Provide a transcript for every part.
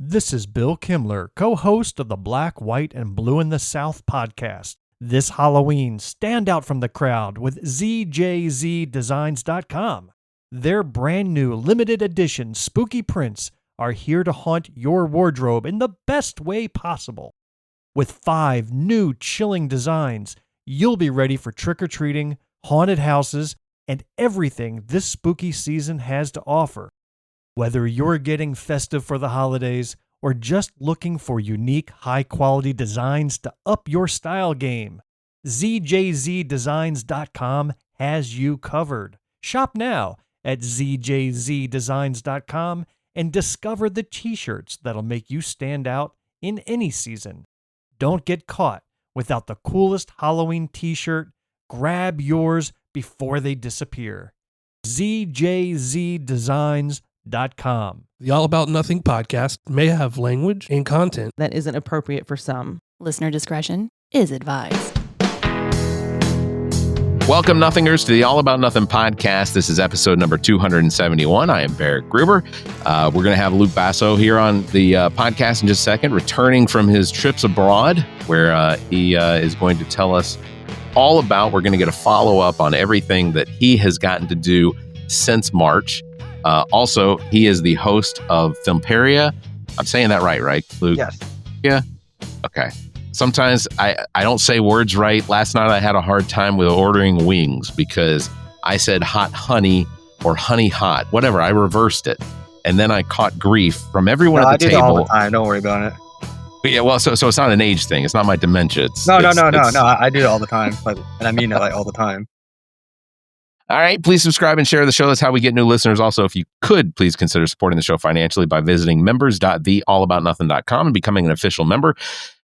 This is Bill Kimler, co-host of the Black, White, and Blue in the South podcast. This Halloween, stand out from the crowd with ZJZDesigns.com. Their brand new limited edition spooky prints are here to haunt your wardrobe in the best way possible. With 5 new chilling designs, you'll be ready for trick-or-treating, haunted houses, and everything this spooky season has to offer. Whether you're getting festive for the holidays or just looking for unique, high-quality designs to up your style game, ZJZDesigns.com has you covered. Shop now at ZJZDesigns.com and discover the t-shirts that'll make you stand out in any season. Don't get caught without the coolest Halloween t-shirt. Grab yours before they disappear. ZJZDesigns.com. The All About Nothing podcast may have language and content that isn't appropriate for some. Listener discretion is advised. Welcome, Nothingers, to the All About Nothing podcast. This is episode number 271. I am Barrett Gruber. We're going to have Luke Basso here on the podcast in just a second, returning from his trips abroad, where he is going to tell us all about. We're going to get a follow-up on everything that he has gotten to do since March. Also, he is the host of Filmperia. I'm saying that right, Luke? Yes. Yeah? Okay. Sometimes I don't say words right. Last night I had a hard time with ordering wings because I said hot honey or honey hot, whatever. I reversed it. And then I caught grief from everyone at the table. I do it all the time. Don't worry about it. But yeah, well, so it's not an age thing. It's not my dementia. No. I do it all the time. And I mean it like all the time. All right, please subscribe and share the show. That's how we get new listeners. Also, if you could, please consider supporting the show financially by visiting members.theallaboutnothing.com and becoming an official member.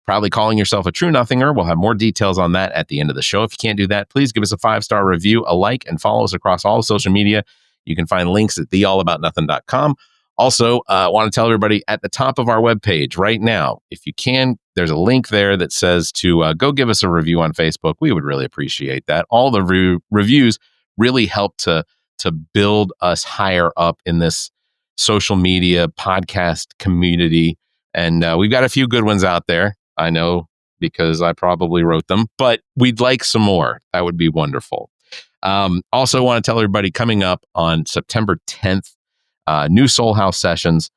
Proudly calling yourself a true nothinger. We'll have more details on that at the end of the show. If you can't do that, please give us a 5-star review, a like, and follow us across all social media. You can find links at theallaboutnothing.com. Also, I want to tell everybody at the top of our webpage right now, if you can, there's a link there that says to go give us a review on Facebook. We would really appreciate that. All the reviews really help to build us higher up in this social media podcast community. And we've got a few good ones out there. I know because I probably wrote them, but we'd like some more. That would be wonderful. Also want to tell everybody coming up on September 10th, new Soul House sessions.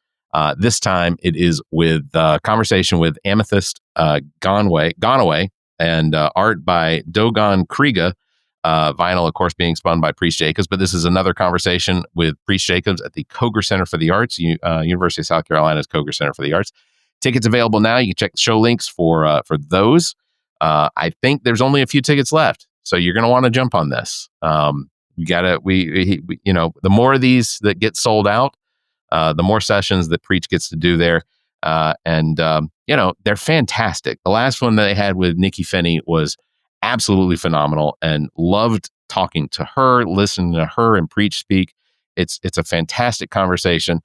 This time it is with conversation with Amethyst Gonaway and art by Dogon Kriega. Vinyl, of course, being spun by Priest Jacobs, but this is another conversation with Priest Jacobs at the Koger Center for the Arts, University of South Carolina's Koger Center for the Arts. Tickets available now. You can check the show links for those. I think there's only a few tickets left, so you're going to want to jump on this. The more of these that get sold out, the more sessions that Preach gets to do there, and they're fantastic. The last one that they had with Nikki Finney was absolutely phenomenal, and loved talking to her, listening to her and Preach speak. It's a fantastic conversation.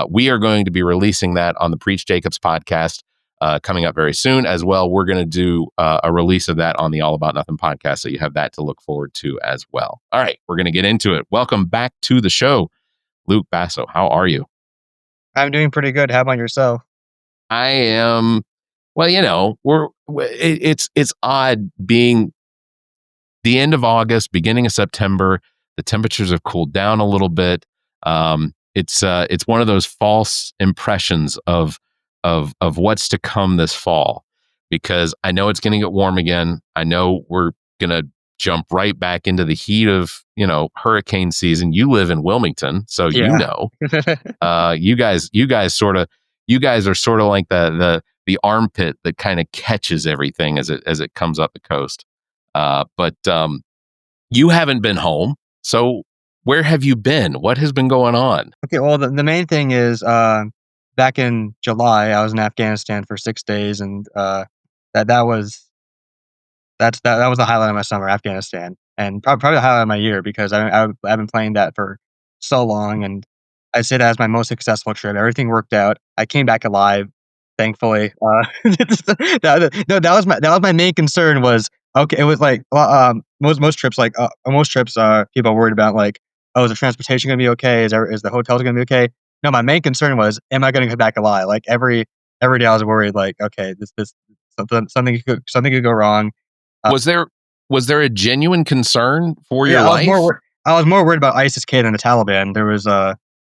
We are going to be releasing that on the Preach Jacobs podcast coming up very soon as well. We're going to do a release of that on the All About Nothing podcast, so you have that to look forward to as well. All right, we're going to get into it. Welcome back to the show, Luke Basso. How are you? I'm doing pretty good. How about yourself? I am. Well, it's odd being the end of August, beginning of September. The temperatures have cooled down a little bit. It's one of those false impressions of what's to come this fall, because I know it's going to get warm again. I know we're going to jump right back into the heat of hurricane season. You live in Wilmington, so yeah. You guys are sort of like the armpit that kind of catches everything as it comes up the coast. But you haven't been home. So where have you been? What has been going on? Okay, well, the main thing is back in July, I was in Afghanistan for 6 days, and that was the highlight of my summer, Afghanistan, and probably the highlight of my year, because I've been playing that for so long, and I say that as my most successful trip. Everything worked out. I came back alive, thankfully. That was my main concern. Was okay. It was like most trips, people are worried about, like, oh, is the transportation going to be okay? Is the hotels going to be okay? No, my main concern was, am I going to come back alive? Like every day, I was worried. Like, okay, this something could go wrong. Was there a genuine concern for your Yeah, life? I was more worried about ISIS-K than the Taliban. There was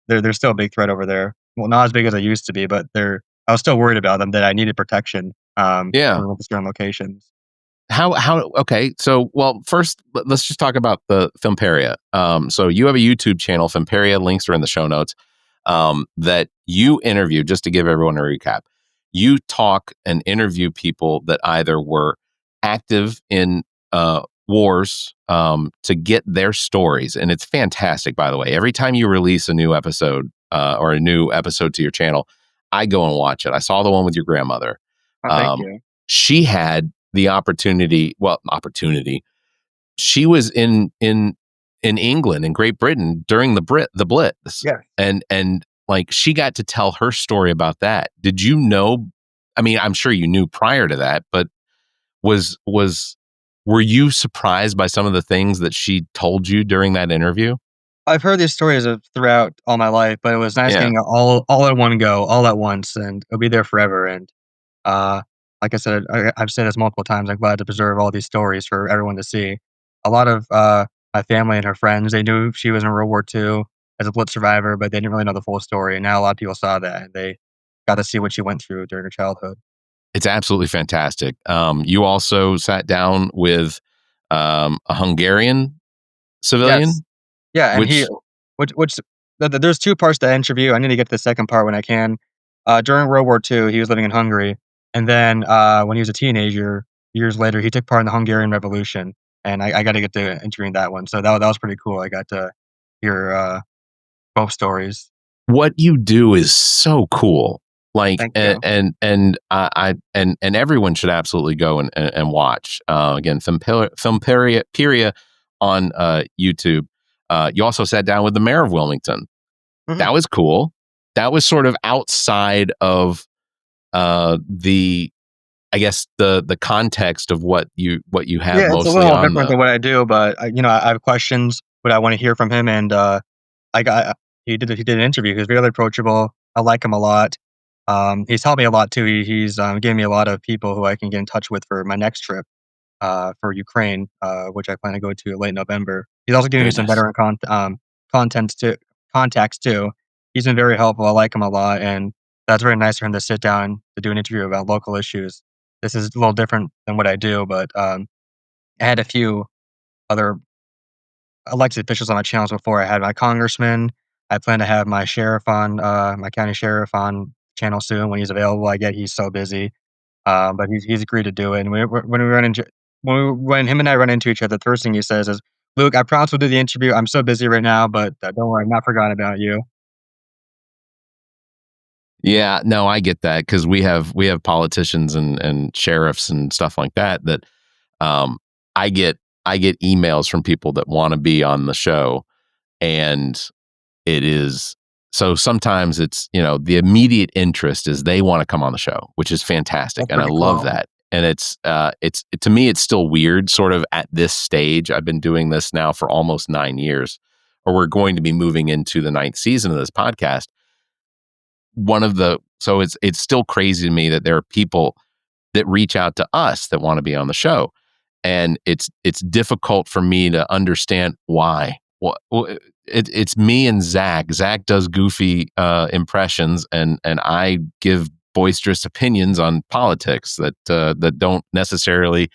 there's still a big threat over there. Well, not as big as I used to be, but I was still worried about them, that I needed protection. Yeah. When we went to certain locations. Okay, so well, first let's just talk about the Filmperia. So you have a YouTube channel, Filmperia, links are in the show notes. That you interview, just to give everyone a recap. You talk and interview people that either were active in wars to get their stories, and it's fantastic. By the way, every time you release a new episode or a new episode to your channel, I go and watch it. I saw the one with your grandmother. Oh, thank you. She had the opportunity. She was in England, in Great Britain during the Blitz. Yeah. And like she got to tell her story about that. Did you know? I mean, I'm sure you knew prior to that, but were you surprised by some of the things that she told you during that interview? I've heard these stories throughout all my life, but it was nice getting it all at one go, all at once, and it'll be there forever. And uh, like I said, I've said this multiple times. I'm glad to preserve all these stories for everyone to see. A lot of my family and her friends, they knew she was in World War II as a Blitz survivor, but they didn't really know the full story. And now a lot of people saw that, and they got to see what she went through during her childhood. It's absolutely fantastic. You also sat down with a Hungarian civilian. Yes. Yeah, and there's two parts to the interview. I need to get to the second part when I can. During World War II, he was living in Hungary, and then when he was a teenager, years later, he took part in the Hungarian Revolution, and I got to get to interviewing that one. So that was pretty cool. I got to hear both stories. What you do is so cool. Like, Thank you. and everyone should absolutely go and watch. Again, Filmperia on YouTube. You also sat down with the mayor of Wilmington. Mhm. That was cool. That was sort of outside of the, I guess, the context of what you have Yeah, it's mostly a little on different than what I do, but I have questions, but I want to hear from him, and he did an interview. He was very approachable. I like him a lot. He's helped me a lot too. He's given me a lot of people who I can get in touch with for my next trip for Ukraine, which I plan to go to late November. He's also giving me some Goodness. veteran contacts too. He's been very helpful. I like him a lot, and that's very nice for him to sit down to do an interview about local issues. This is a little different than what I do, but I had a few other elected officials on my channels before. I had my congressman. I plan to have my sheriff on, my county sheriff on channel soon when he's available. I get he's so busy, but he's agreed to do it. And when him and I run into each other, the first thing he says is, "Luke, I promise we'll do the interview. I'm so busy right now, but don't worry, I'm not forgotten about you." Yeah, no, I get that because we have politicians and sheriffs and stuff like that um, I get emails from people that want to be on the show, and it is so sometimes it's the immediate interest is they want to come on the show, which is fantastic, That's and I pretty love cool. that. And it's to me it's still weird, sort of at this stage. I've been doing this now for almost 9 years, or we're going to be moving into the 9th season of this podcast. So it's still crazy to me that there are people that reach out to us that want to be on the show, and it's difficult for me to understand why. It's me and Zach. Zach does goofy impressions, and I give boisterous opinions on politics that don't necessarily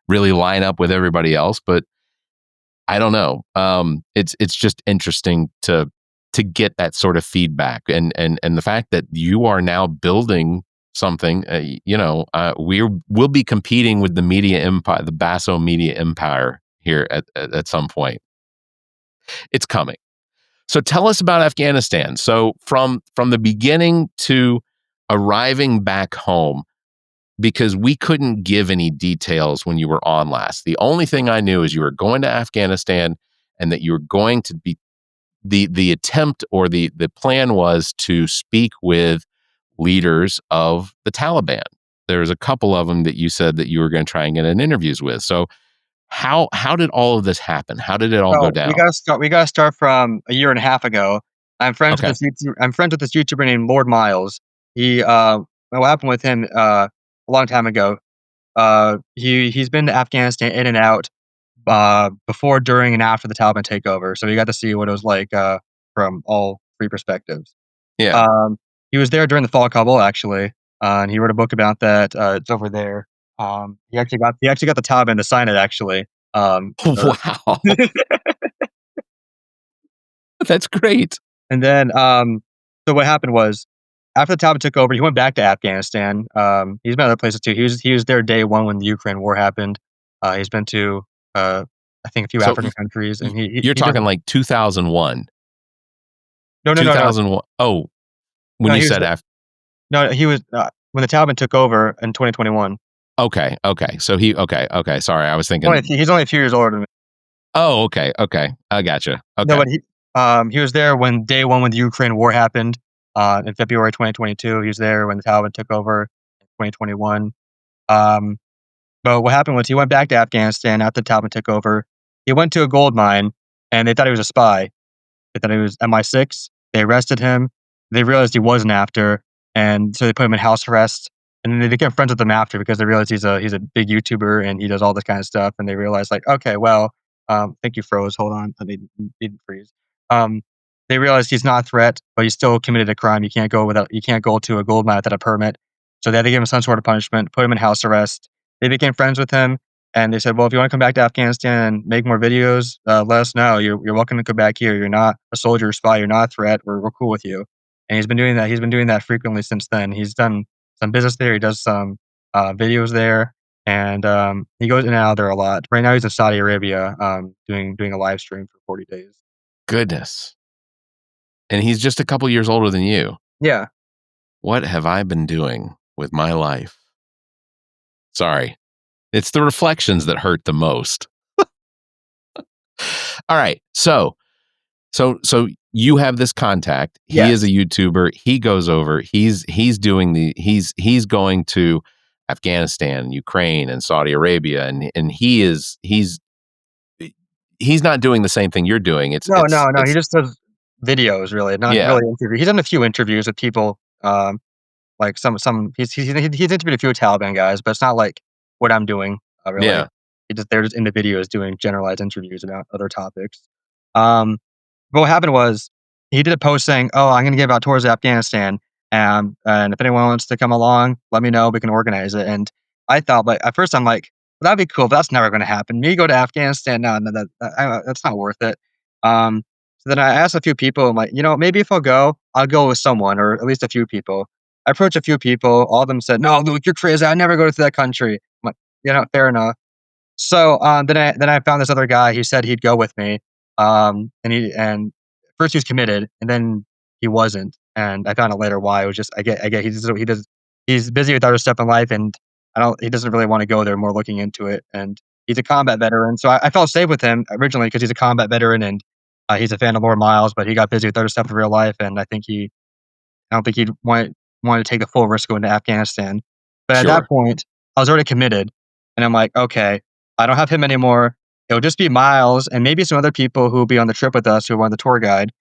really line up with everybody else. But I don't know. It's just interesting to get that sort of feedback, and the fact that you are now building something. We'll be competing with the media empire, the Basso media empire here at some point. It's coming. So tell us about Afghanistan. So from the beginning to arriving back home, because we couldn't give any details when you were on last. The only thing I knew is you were going to Afghanistan and that you were going to be the attempt or the plan was to speak with leaders of the Taliban. There's a couple of them that you said that you were going to try and get in interviews with. So how did all of this happen? How did it all go So down? we gotta start from a year and a half ago. I'm friends Okay. with this YouTuber named Lord Miles. What happened with him a long time ago? He's been to Afghanistan in and out before, during, and after the Taliban takeover. So he got to see what it was like from all three perspectives. Yeah. He was there during the fall of Kabul, actually, and he wrote a book about that. It's over there. He actually got the Taliban to sign it, actually. Wow. That's great. And then, so what happened was, after the Taliban took over, he went back to Afghanistan. He's been other places too. He was there day one when the Ukraine war happened. He's been to, I think, a few So African countries, and You're talking like 2001. no, 2001. Oh, when No, you he was said no, he was when the Taliban took over in 2021. okay. So okay. Sorry, I was thinking. He's only a few years older than me. Oh, okay. I gotcha. Okay. No, but he was there when day one when the Ukraine war happened in February 2022. He was there when the Taliban took over in 2021. But what happened was he went back to Afghanistan after the Taliban took over. He went to a gold mine, and they thought he was a spy. They thought he was MI6. They arrested him. They realized he wasn't after, and so they put him in house arrest. And then they became friends with him after because they realized he's a big YouTuber and he does all this kind of stuff. And they realized, like, okay, well, I think you froze. Hold on, I didn't freeze. They realized he's not a threat, but he's still committed a crime. You can't go to a gold mine without a permit. So they had to give him some sort of punishment, put him in house arrest. They became friends with him, and they said, well, if you want to come back to Afghanistan and make more videos, let us know. You're welcome to come back here. You're not a soldier or spy. You're not a threat. We're cool with you. And he's been doing that. He's been doing that frequently since then. He's done some business there. He does some videos there, and he goes in and out there a lot. Right now, he's in Saudi Arabia, doing a live stream for 40 days. Goodness. And he's just a couple years older than you. Yeah. What have I been doing with my life? Sorry. It's the reflections that hurt the most. All right. So you have this contact. He is a YouTuber. He goes over. He's going to Afghanistan, Ukraine, and Saudi Arabia, and he's not doing the same thing you're doing. No. He just does videos, really, not really interviews. He's done a few interviews with people. Like some he's interviewed a few Taliban guys, but it's not like what I'm doing. Really. Yeah. They're just in the videos doing generalized interviews about other topics. But what happened was he did a post saying, "Oh, I'm going to give out tours of Afghanistan, and if anyone wants to come along, let me know. We can organize it." And I thought, like, at first, I'm like, well, "That'd be cool, but that's never going to happen. Me go to Afghanistan? No, that's not worth it." So then I asked a few people, I'm like, maybe if I'll go with someone or at least a few people. I approached a few people. All of them said, "No, Luke, you're crazy. I'd never go to that country." I'm like, fair enough. So then I found this other guy. He said he'd go with me. And first he was committed, and then he wasn't. And I found out later why. It was just I get he's busy with other stuff in life, and he doesn't really want to go there. More looking into it, and he's a combat veteran, so I felt safe with him originally because he's a combat veteran and he's a fan of Lord Miles. But he got busy with other stuff in real life, and I don't think he'd wanted to take the full risk going to Afghanistan. But at that point, I was already committed, and I'm like, okay, I don't have him anymore. It'll just be Miles and maybe some other people who will be on the trip with us who want the tour guide.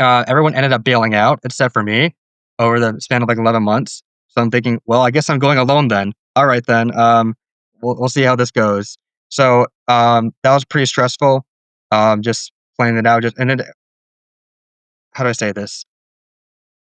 Everyone ended up bailing out except for me over the span of like 11 months. So I'm thinking, well, I guess I'm going alone then. All right, then. We'll see how this goes. So that was pretty stressful. Just playing it out. How do I say this?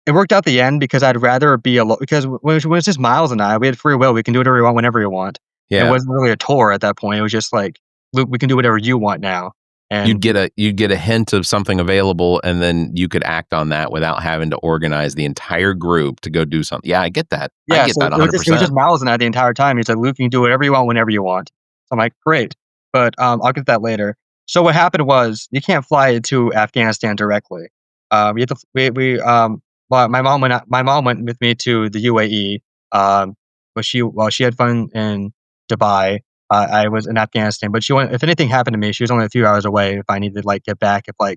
It worked out the end because I'd rather be alone. Because when it's just Miles and I, we had free will. We can do whatever we want whenever we want. Yeah. It wasn't really a tour at that point. It was just like, Luke, we can do whatever you want now. And you'd get a hint of something available, and then you could act on that without having to organize the entire group to go do something. Yeah, I get that. Yeah, I get that 100%. It was just Miles and I the entire time. He said, Luke, you can do whatever you want whenever you want. So I'm like, great. But I'll get that later. So what happened was you can't fly to Afghanistan directly. You have to, well, my mom went with me to the UAE. But she had fun in Dubai. I was in Afghanistan, but if anything happened to me, she was only a few hours away. If I needed to get back, if I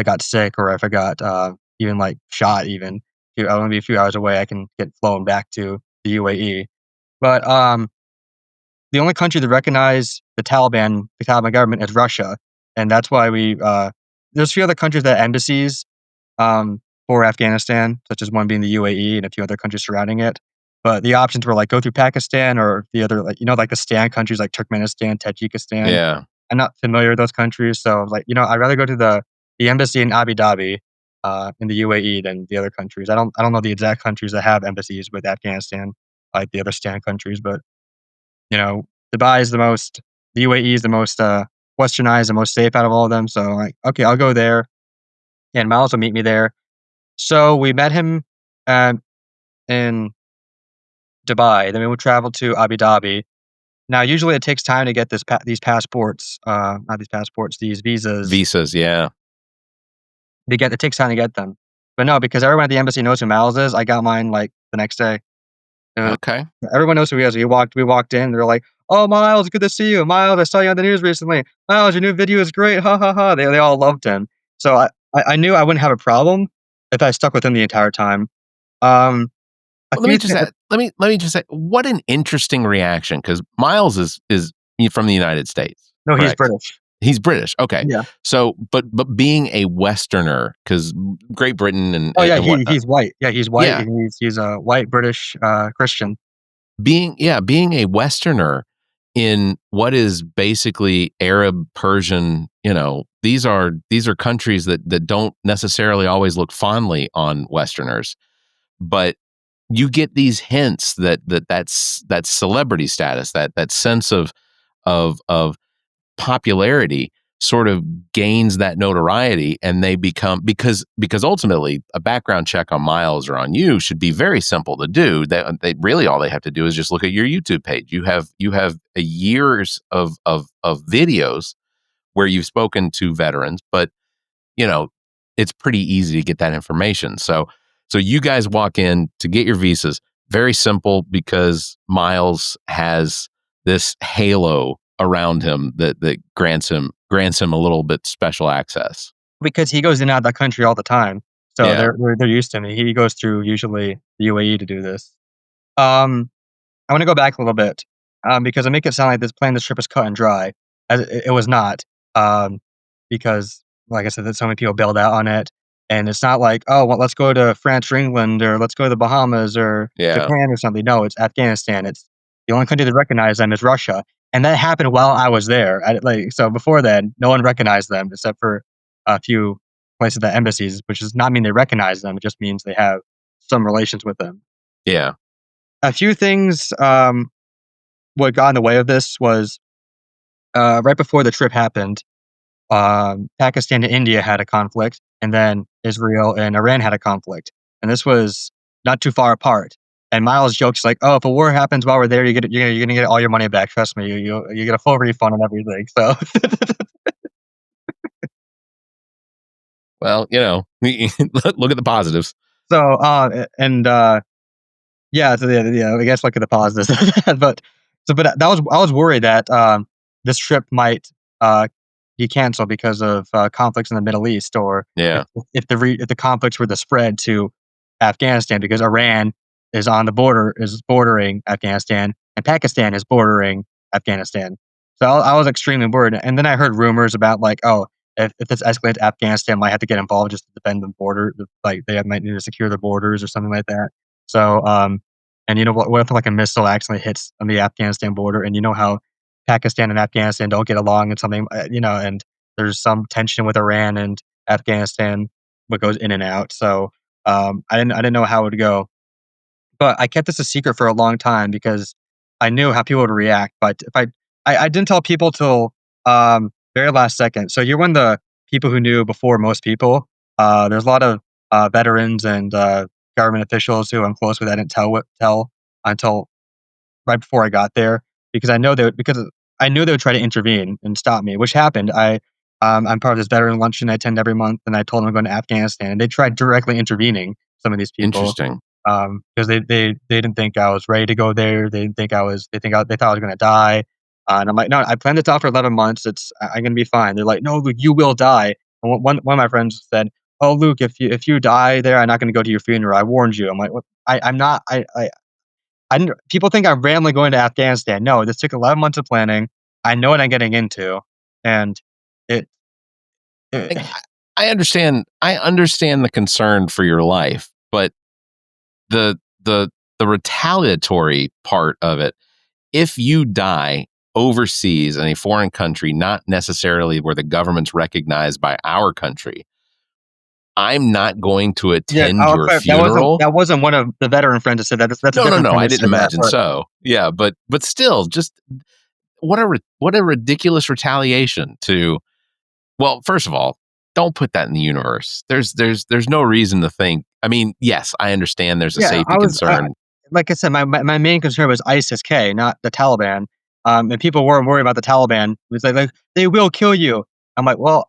got sick or if I got even shot, even I want to be a few hours away, I can get flown back to the UAE. But the only country to recognize the Taliban government is Russia, and that's why there's a few other countries that have embassies for Afghanistan, such as one being the UAE and a few other countries surrounding it. But the options were like go through Pakistan or the other, like like the Stan countries like Turkmenistan, Tajikistan. Yeah. I'm not familiar with those countries, so like I'd rather go to the embassy in Abu Dhabi, in the UAE than the other countries. I don't know the exact countries that have embassies with Afghanistan, like the other Stan countries, but Dubai is the UAE is the most westernized, the most safe out of all of them. So like, okay, I'll go there, and Miles will meet me there. So we met him in Dubai. Then we would travel to Abu Dhabi. Now, usually it takes time to get these passports, not these passports, these visas. Visas, yeah. It takes time to get them. But no, because everyone at the embassy knows who Miles is, I got mine like the next day. Okay. Everyone knows who he is. We walked in. They're like, "Oh, Miles, good to see you, Miles. I saw you on the news recently. Miles, your new video is great. Ha ha ha." They all loved him. So I knew I wouldn't have a problem if I stuck with him the entire time. Well, let me just say, what an interesting reaction, because Miles is from the United States. No, he's correct? British. He's British. Okay. Yeah. So, but being a Westerner, because Great Britain and he's white. Yeah, he's white. Yeah. And he's a white British Christian. Being a Westerner in what is basically Arab, Persian, these are countries that don't necessarily always look fondly on Westerners, but you get these hints that's celebrity status, that sense of popularity sort of gains that notoriety, and they become, because ultimately a background check on Miles or on you should be very simple to do. They really, all they have to do is just look at your YouTube page. You have years of videos where you've spoken to veterans, but it's pretty easy to get that information. So you guys walk in to get your visas. Very simple, because Miles has this halo around him that grants him a little bit special access. Because he goes in and out of that country all the time. So Yeah. they're used to him. He goes through usually the UAE to do this. I want to go back a little bit, because I make it sound like this trip is cut and dry, as it was not. Because like I said, that so many people bailed out on it, and it's not like, oh, well, let's go to France or England, or let's go to the Bahamas or Yeah. Japan or something. No, it's Afghanistan. It's the only country that recognized them is Russia, and that happened while I was there. So before then, no one recognized them except for a few places at embassies, which does not mean they recognize them. It just means they have some relations with them. Yeah. A few things, what got in the way of this was, right before the trip happened, Pakistan and India had a conflict, and then Israel and Iran had a conflict, and this was not too far apart. And Miles jokes like, "Oh, if a war happens while we're there, you're gonna get all your money back. Trust me, you get a full refund on everything." So, Well, look at the positives. so yeah, so yeah, I guess look at the positives. but I was worried that this trip might be canceled because of conflicts in the Middle East, or Yeah. if the conflicts were to spread to Afghanistan, because Iran is bordering Afghanistan, and Pakistan is bordering Afghanistan. So I was extremely worried. And then I heard rumors about like, oh, if this escalates, Afghanistan might have to get involved just to defend the border, like they might need to secure the borders or something like that. So, and what if like a missile accidentally hits on the Afghanistan border, and how Pakistan and Afghanistan don't get along, and something, and there's some tension with Iran and Afghanistan, what goes in and out. So, I didn't know how it would go, but I kept this a secret for a long time because I knew how people would react. But if I didn't tell people till very last second. So you're one of the people who knew before most people. There's a lot of veterans and government officials who I'm close with. I didn't tell until right before I got there, because I knew they would try to intervene and stop me, which happened. I'm part of this veteran luncheon I attend every month, and I told them I'm going to Afghanistan, and they tried directly intervening some of these people. Interesting. Because they didn't think I was ready to go there. They thought I was going to die. And I'm like, no, I planned this out for 11 months. I'm going to be fine. They're like, no, Luke, you will die. And one of my friends said, oh, Luke, if you die there, I'm not going to go to your funeral. I warned you. I'm like, what? I'm not. I didn't. People think I'm randomly going to Afghanistan. No, this took 11 months of planning. I know what I'm getting into, and it. I understand the concern for your life, but the retaliatory part of it, if you die overseas in a foreign country, not necessarily where the government's recognized by our country, I'm not going to attend I'll your clarify, funeral. that wasn't one of the veteran friends that said that. That's a different No. friend I that didn't said that, imagine but so. Yeah, but still, just what a ridiculous retaliation to. Well, first of all, don't put that in the universe. There's no reason to think. I mean, yes, I understand there's a yeah, safety concern. like I said, my main concern was ISIS-K, not the Taliban. And people weren't worried about the Taliban. It was like they will kill you. I'm like, well,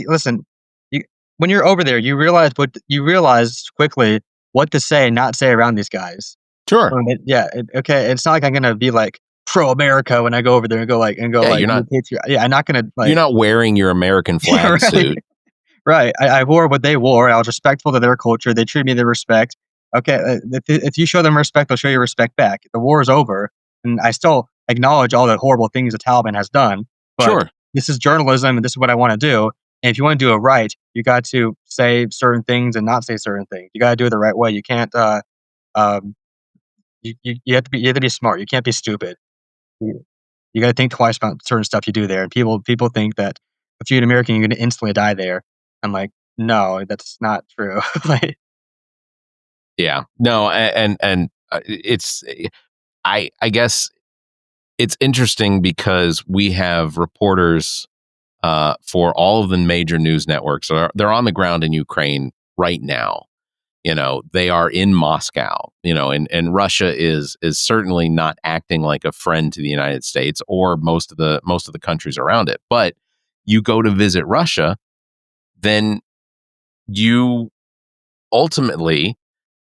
listen. You, when you're over there, you realize quickly what to say and not say around these guys. Sure. Okay. It's not like I'm gonna be like pro America when I go over there and go like Yeah, you're not. Yeah, I'm not gonna You're not wearing your American flag right. suit. Right. I wore what they wore. I was respectful to their culture. They treated me with respect. Okay. If you show them respect, they'll show you respect back. The war is over, and I still acknowledge all the horrible things the Taliban has done. But Sure. this is journalism, and this is what I want to do. And if you want to do it right, you got to say certain things and not say certain things. You got to do it the right way. You can't. Um, you have to be smart. You can't be stupid. You got to think twice about certain stuff you do there. And people think that if you're an American, you're going to instantly die there. I'm like, no, that's not true. Like, Yeah. No. And it's. I guess it's interesting because we have reporters for all of the major news networks. They're on the ground in Ukraine right now. They are in Moscow. And Russia is certainly not acting like a friend to the United States or most of the countries around it. But you go to visit Russia, then you ultimately,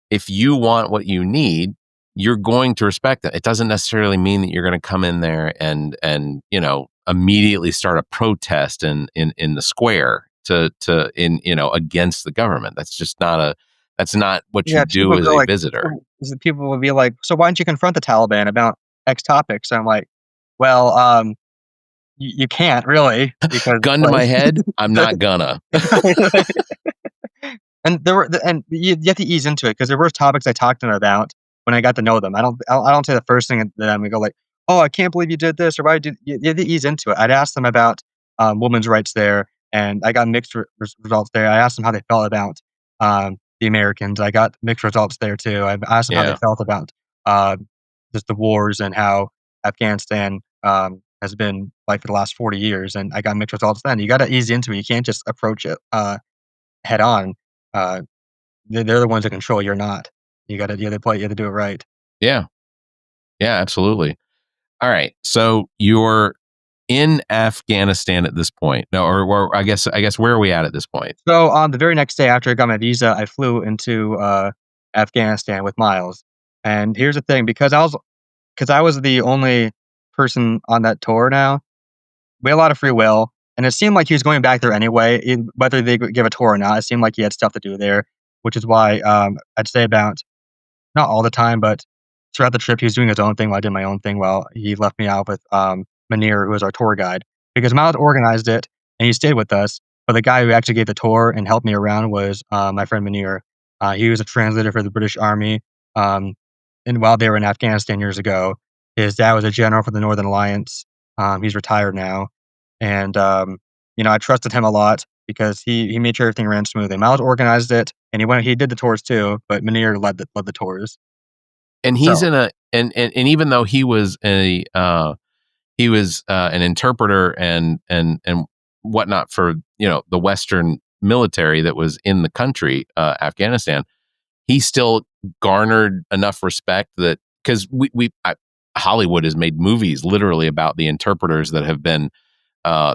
if you want what you need, you're going to respect it. It doesn't necessarily mean that you're going to come in there and immediately start a protest in the square to against the government. That's not what you yeah, do as a visitor. people will be like, so why don't you confront the Taliban about X topics? I'm like, well, you can't really because Gun to my head, I'm not gonna. and you have to ease into it because there were topics I talked to them about when I got to know them. I don't say the first thing to them and go like, oh, I can't believe you did this or why did you have to ease into it. I'd ask them about women's rights there, and I got mixed results there. I asked them how they felt about the Americans. I got mixed results there too. I asked them how they felt about uh, just the wars and how Afghanistan has been like for the last 40 years, and I got mixed results then. You got to ease into it. You can't just approach it head on. Uh, they're the ones that control. You're not. You got to you have to do it right. Yeah. Yeah, absolutely. All right. So you're in Afghanistan at this point. No, or I guess where are we at this point? So on the very next day after I got my visa, I flew into Afghanistan with Miles. And here's the thing, because I was the only person on that tour now, we had a lot of free will, and it seemed like he was going back there anyway, whether they would give a tour or not. It seemed like he had stuff to do there, which is why I'd say about not all the time, but throughout the trip, he was doing his own thing while I did my own thing. While he left me out with Manir, who was our tour guide, because Miles organized it and he stayed with us. But the guy who actually gave the tour and helped me around was my friend Manir. He was a translator for the British Army, um, and while they were in Afghanistan years ago, his dad was a general for the Northern Alliance. He's retired now, and I trusted him a lot because he made sure everything ran smoothly. Miles organized it, and he did the tours too, but Manir led the tours. And he's in a and even though he was an interpreter and whatnot for the Western military that was in the country, Afghanistan, he still garnered enough respect that because Hollywood has made movies literally about the interpreters that have been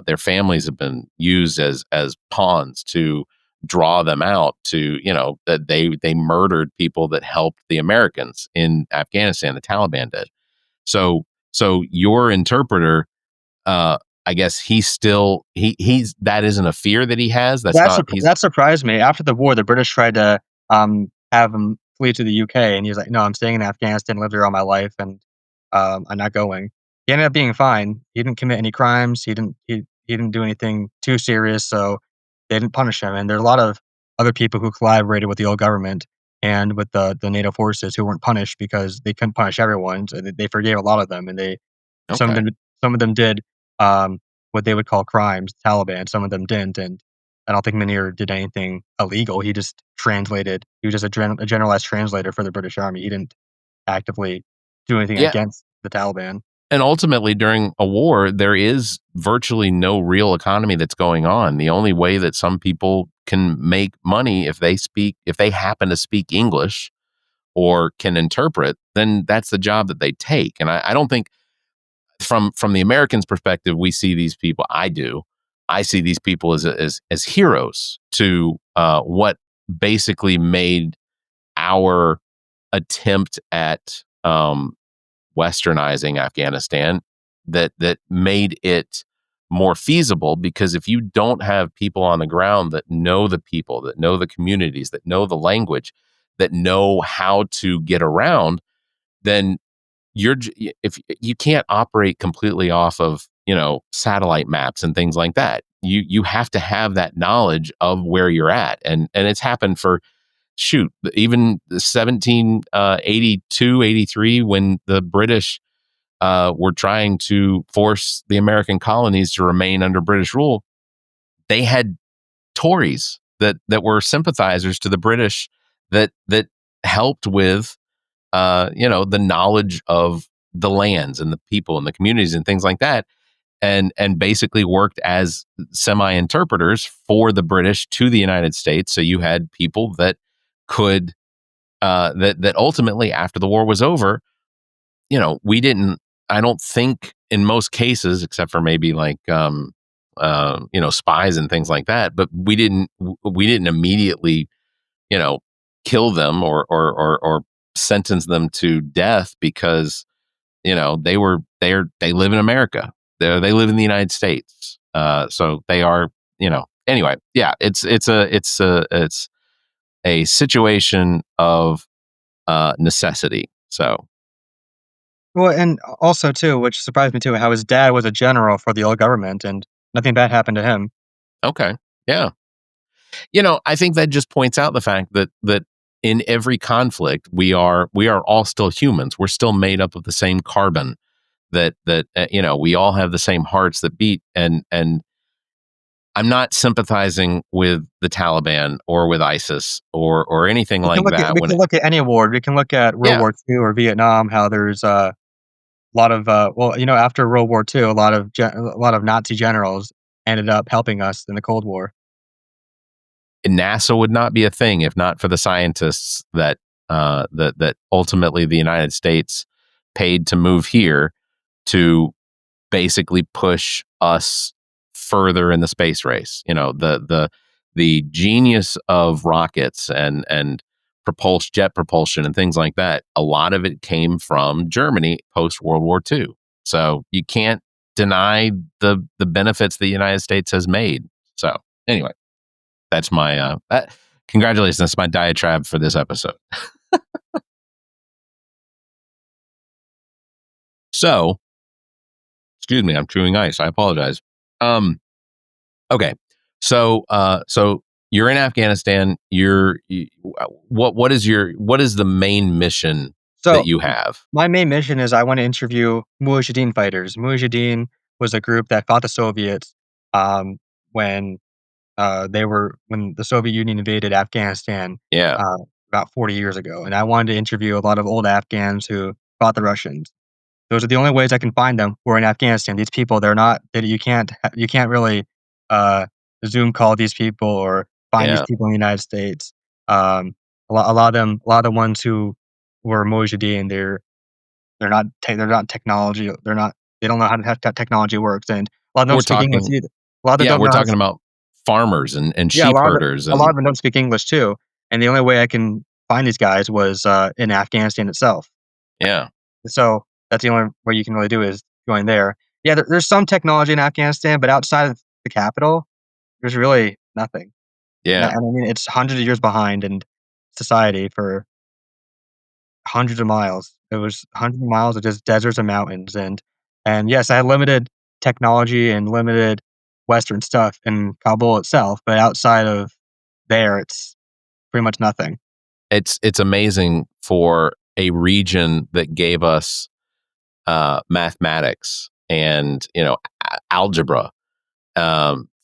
their families have been used as pawns to draw them out to that they murdered people that helped the Americans in Afghanistan. The Taliban did. So your interpreter, I guess he's that isn't a fear that he has. That surprised me. After the war, the British tried to have him flee to the UK, and he was like, "No, I'm staying in Afghanistan, live here all my life, and I'm not going." He ended up being fine. He didn't commit any crimes. He didn't do anything too serious. So they didn't punish him. And there are a lot of other people who collaborated with the old government and with the NATO forces who weren't punished because they couldn't punish everyone. So they forgave a lot of them, and some of Okay. them some of them did what they would call crimes, Taliban. Some of them didn't, and I don't think Munir did anything illegal. He just translated. He was just a generalized translator for the British Army. He didn't actively do anything Yeah. against the Taliban. And ultimately, during a war, there is virtually no real economy that's going on. The only way that some people can make money if they happen to speak English or can interpret, then that's the job that they take. And I don't think from the Americans' perspective, we see these people. I do. I see these people as heroes to what basically made our attempt at westernizing Afghanistan that made it more feasible, because if you don't have people on the ground that know the people, that know the communities, that know the language, that know how to get around, then if you can't operate completely off of satellite maps and things like that. You have to have that knowledge of where you're at, and it's happened for even 1782, 83, when the British were trying to force the American colonies to remain under British rule. They had Tories that were sympathizers to the British that helped with the knowledge of the lands and the people and the communities and things like that, and basically worked as semi-interpreters for the British to the United States. So you had people that could that ultimately, after the war was over, we didn't. I don't think in most cases, except for maybe like spies and things like that, but we didn't immediately kill them or sentence them to death because they live in America. They live in the United States. So they are, anyway, yeah, it's a situation of necessity. So Well, and also too, which surprised me too, how his dad was a general for the old government, and nothing bad happened to him. okay, yeah, I think that just points out the fact that in every conflict we are all still humans. We're still made up of the same carbon. That we all have the same hearts that beat, and I'm not sympathizing with the Taliban or with ISIS or anything like that. We can look at any war. We can look at World Yeah, War II or Vietnam. How there's a lot of after World War II, a lot of Nazi generals ended up helping us in the Cold War. NASA would not be a thing if not for the scientists that that ultimately the United States paid to move here to basically push us further in the space race. The genius of rockets and jet propulsion and things like that. A lot of it came from Germany post World War II. So you can't deny the benefits the United States has made. So anyway, that's my congratulations. That's my diatribe for this episode. So, excuse me, I'm chewing ice. I apologize. Okay. So you're in Afghanistan. What is the main mission that So you have? my main mission is I want to interview Mujahideen fighters. Mujahideen was a group that fought the Soviets um, when when the Soviet Union invaded Afghanistan Yeah. uh, about 40 years ago, and I wanted to interview a lot of old Afghans who fought the Russians. Those are the only ways I can find them. Who are in Afghanistan. These people, they're not. You can't really uh, Zoom call these people or find these Yeah. people in the United States. A lot of them, a lot of the ones who were Mujahideen, they're not technology. They don't know how technology works, and a lot of them We're don't speak English talking. either. A lot of them Yeah, don't we're know how to. talking about farmers and Yeah, sheep herders a lot and of them don't speak English too, and the only way I can find these guys was in Afghanistan itself. yeah, So that's the only way you can really do is going there. Yeah, there's some technology in Afghanistan, but outside of the capital, there's really nothing. yeah. And I mean, it's hundreds of years behind in society for hundreds of miles. It was hundreds of miles of just deserts and mountains, and yes, I had limited technology and limited Western stuff in Kabul itself, but outside of there, it's pretty much nothing. It's amazing for a region that gave us mathematics and algebra,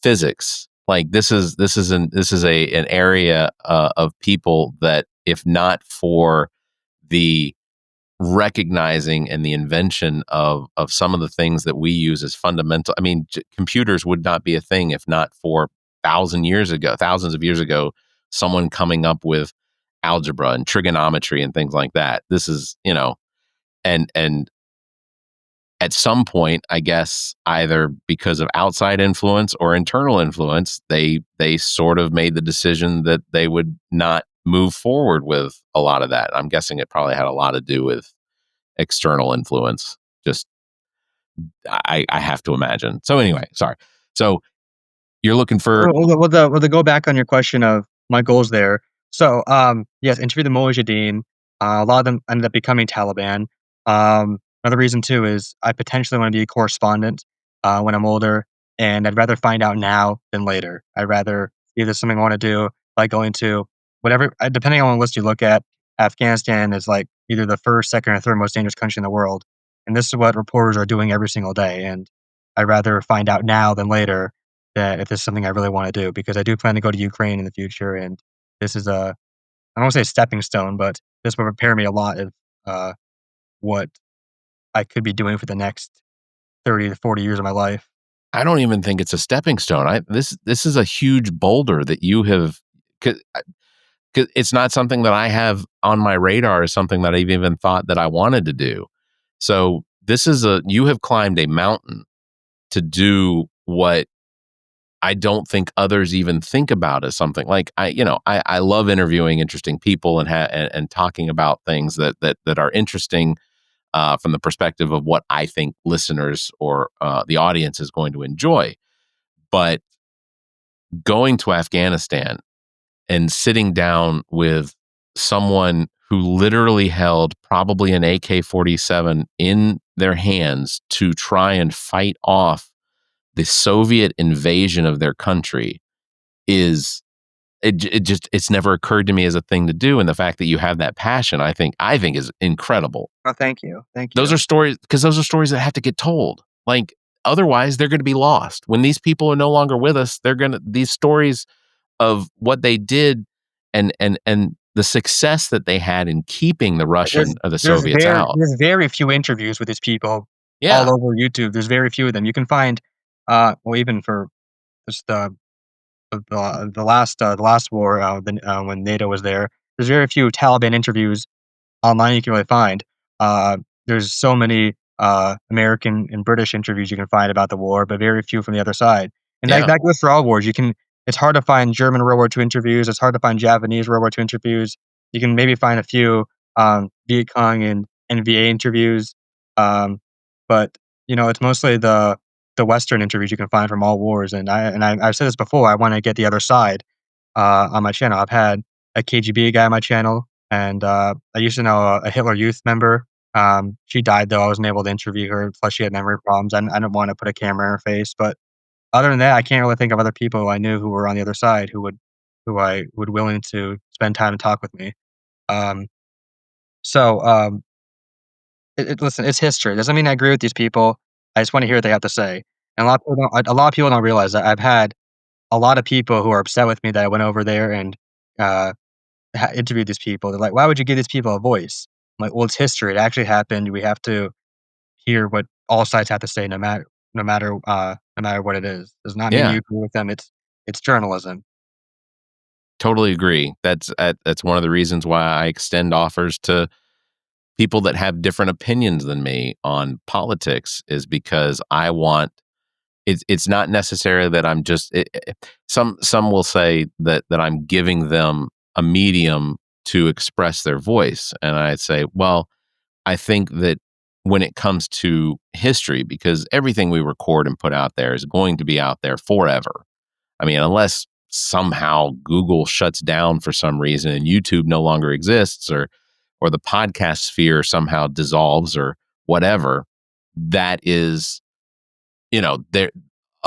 physics. Like this is an area of people that, if not for the recognizing and the invention of some of the things that we use as fundamental. I mean, computers would not be a thing if not for thousands of years ago, someone coming up with algebra and trigonometry and things like that. This is, and at some point, I guess, either because of outside influence or internal influence, they sort of made the decision that they would not move forward with a lot of that. I'm guessing it probably had a lot to do with external influence. Just I have to imagine. So anyway, sorry. So you're looking for Well, to go back on your question of my goals there. So, yes, interview the Mujahideen. A lot of them ended up becoming Taliban. Another reason too is I potentially want to be a correspondent when I'm older, and I'd rather find out now than later. I'd rather either something I want to do, like going to whatever, depending on what list you look at. Afghanistan is like either the first, second, or third most dangerous country in the world, and this is what reporters are doing every single day. And I'd rather find out now than later that if this is something I really want to do, because I do plan to go to Ukraine in the future, and this is I don't want to say a stepping stone, but this will prepare me a lot of what I could be doing for the next 30 to 40 years of my life. I don't even think it's a stepping stone. This is a huge boulder that you have. 'Cause it's not something that I have on my radar as something that I've even thought that I wanted to do. So you have climbed a mountain to do what I don't think others even think about as something. Like I love interviewing interesting people and talking about things that are interesting from the perspective of what I think listeners or the audience is going to enjoy. But going to Afghanistan and sitting down with someone who literally held probably an AK-47 in their hands to try and fight off the Soviet invasion of their country it's never occurred to me as a thing to do. And the fact that you have that passion, I think is incredible. Oh, thank you. Thank you. Those are stories that have to get told. Like otherwise they're going to be lost. When these people are no longer with us, these stories of what they did and the success that they had in keeping the Russian or the Soviets out. There's very few interviews with these people Yeah. all over YouTube. There's very few of them. You can find, even for just the last war, when NATO was there, there's very few Taliban interviews online you can really find. There's so many American and British interviews you can find about the war, but very few from the other side. And Yeah. that goes for all wars. It's hard to find German World War II interviews. It's hard to find Japanese World War II interviews. You can maybe find a few Viet Cong and NVA interviews, but it's mostly the Western interviews you can find from all wars. And I've said this before. I want to get the other side on my channel. I've had a KGB guy on my channel, and I used to know a Hitler Youth member. She died though. I wasn't able to interview her. Plus, she had memory problems. I didn't want to put a camera in her face. But other than that, I can't really think of other people I knew who were on the other side who I would willing to spend time and talk with me. Um, so listen, it's history. Doesn't mean I agree with these people. I just want to hear what they have to say. And a lot of people don't realize that I've had a lot of people who are upset with me that I went over there and uh, interviewed these people. They're like, "Why would you give these people a voice?" I'm like, "Well, it's history. It actually happened. We have to hear what all sides have to say, no matter what it is. Does not mean Yeah. you agree with them. It's journalism." Totally agree. That's one of the reasons why I extend offers to people that have different opinions than me on politics, is because I want it's not necessarily that I'm just some will say that I'm giving them a medium to express their voice, and I say, well, I think that when it comes to history, because everything we record and put out there is going to be out there forever. I mean, unless somehow Google shuts down for some reason and YouTube no longer exists, or the podcast sphere somehow dissolves or whatever, that is, there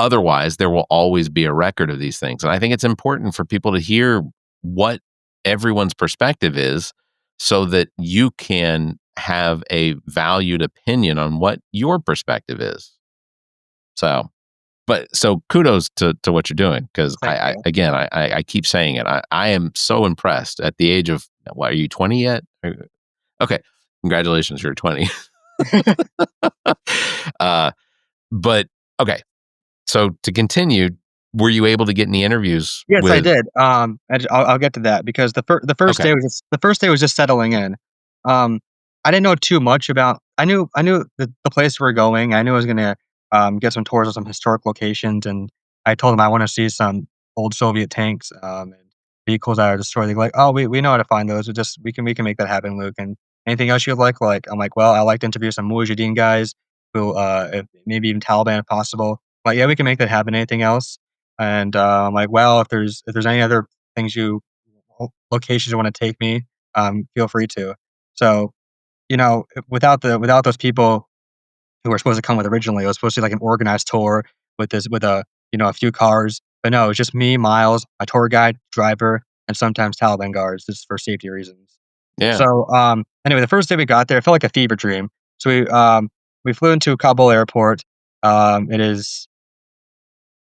otherwise, there will always be a record of these things. And I think it's important for people to hear what everyone's perspective is so that you can have a valued opinion on what your perspective is. So kudos to what you're doing, because Thank you. I keep saying it. I am so impressed at the age of, what, are you 20 yet? Okay. Congratulations. You're 20. But okay. So to continue, were you able to get any interviews? Yes, I with did. I'll get to that because the first Okay. day was just settling in. I didn't know too much about. I knew the place we were going. I knew I was gonna get some tours of some historic locations, and I told them I want to see some old Soviet tanks and vehicles that are destroyed. They're like, "Oh, we know how to find those. We can make that happen, Luke." And anything else you'd like? I'm like, "Well, I like to interview some Mujahideen guys who maybe even Taliban if possible." But yeah, we can make that happen. Anything else? And I'm like, well, if there's any other things locations you want to take me, feel free to. So without those people who were supposed to come with originally, it was supposed to be like an organized tour with a few cars. But no, it was just me, Miles, my tour guide, driver, and sometimes Taliban guards, just for safety reasons. Yeah. So anyway, the first day we got there, it felt like a fever dream. So we flew into Kabul airport. It is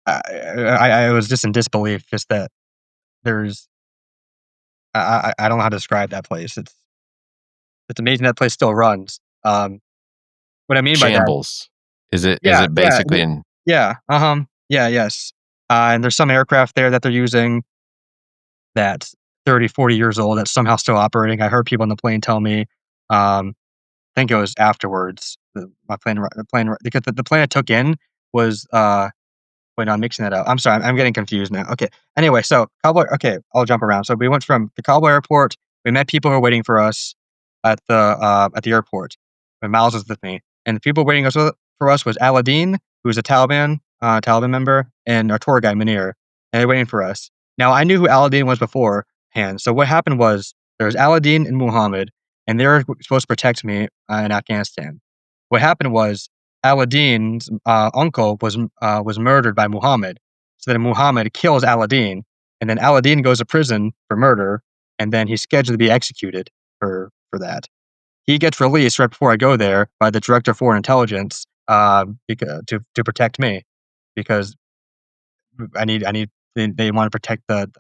I was just in disbelief, just that there's I don't know how to describe that place. It's amazing that place still runs. What I mean by that, Shambles. Is it yeah, yeah, basically in yeah, yeah, yes. And there's some aircraft there that they're using that's 30, 40 years old that's somehow still operating. I heard people on the plane tell me, I think it was afterwards, the plane, because the plane I took in was wait, no, I'm mixing that up. I'm sorry, I'm getting confused now. Okay. Anyway, so Kabul. Okay, I'll jump around. So we went from the Kabul airport. We met people who were waiting for us at the airport. When Miles was with me, and the people waiting for us was Aladdin, who was a Taliban member, and our tour guide Munir, and they're waiting for us. Now I knew who Aladdin was beforehand. So what happened was there was Aladdin and Muhammad, and they were supposed to protect me in Afghanistan. What happened was Aladdin's uncle was murdered by Muhammad. So then Muhammad kills Aladdin, and then Aladdin goes to prison for murder, and then he's scheduled to be executed for that. He gets released right before I go there by the director of foreign intelligence to protect me because I need they want to protect the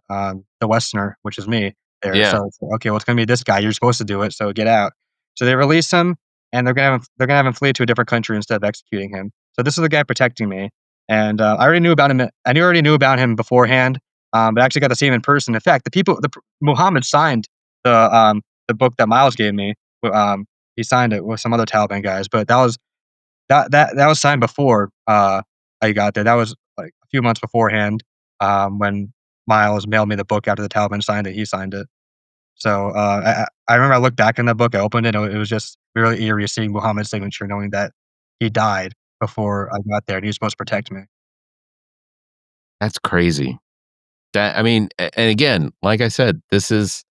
Westerner, which is me there. Yeah. So it's like, okay, well it's gonna be this guy. You're supposed to do it, so get out. So they release him, and they're gonna have him flee to a different country instead of executing him. So this is the guy protecting me, and I already knew about him. Already knew about him beforehand, but I actually got to see him in person. In fact, Muhammad signed the book that Miles gave me. He signed it with some other Taliban guys, but that was signed before I got there. That was like a few months beforehand when Miles mailed me the book after the Taliban signed it. He signed it. So I remember I looked back in the book, I opened it, and it was just really eerie seeing Muhammad's signature, knowing that he died before I got there, and he was supposed to protect me. That's crazy. I mean, and again, like I said, this is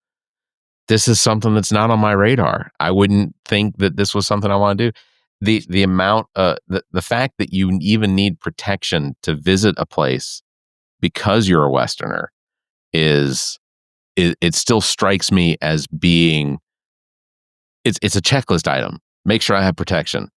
something that's not on my radar. I wouldn't think that this was something I want to do. The amount, the fact that you even need protection to visit a place because you're a Westerner it still strikes me as being it's a checklist item. Make sure I have protection,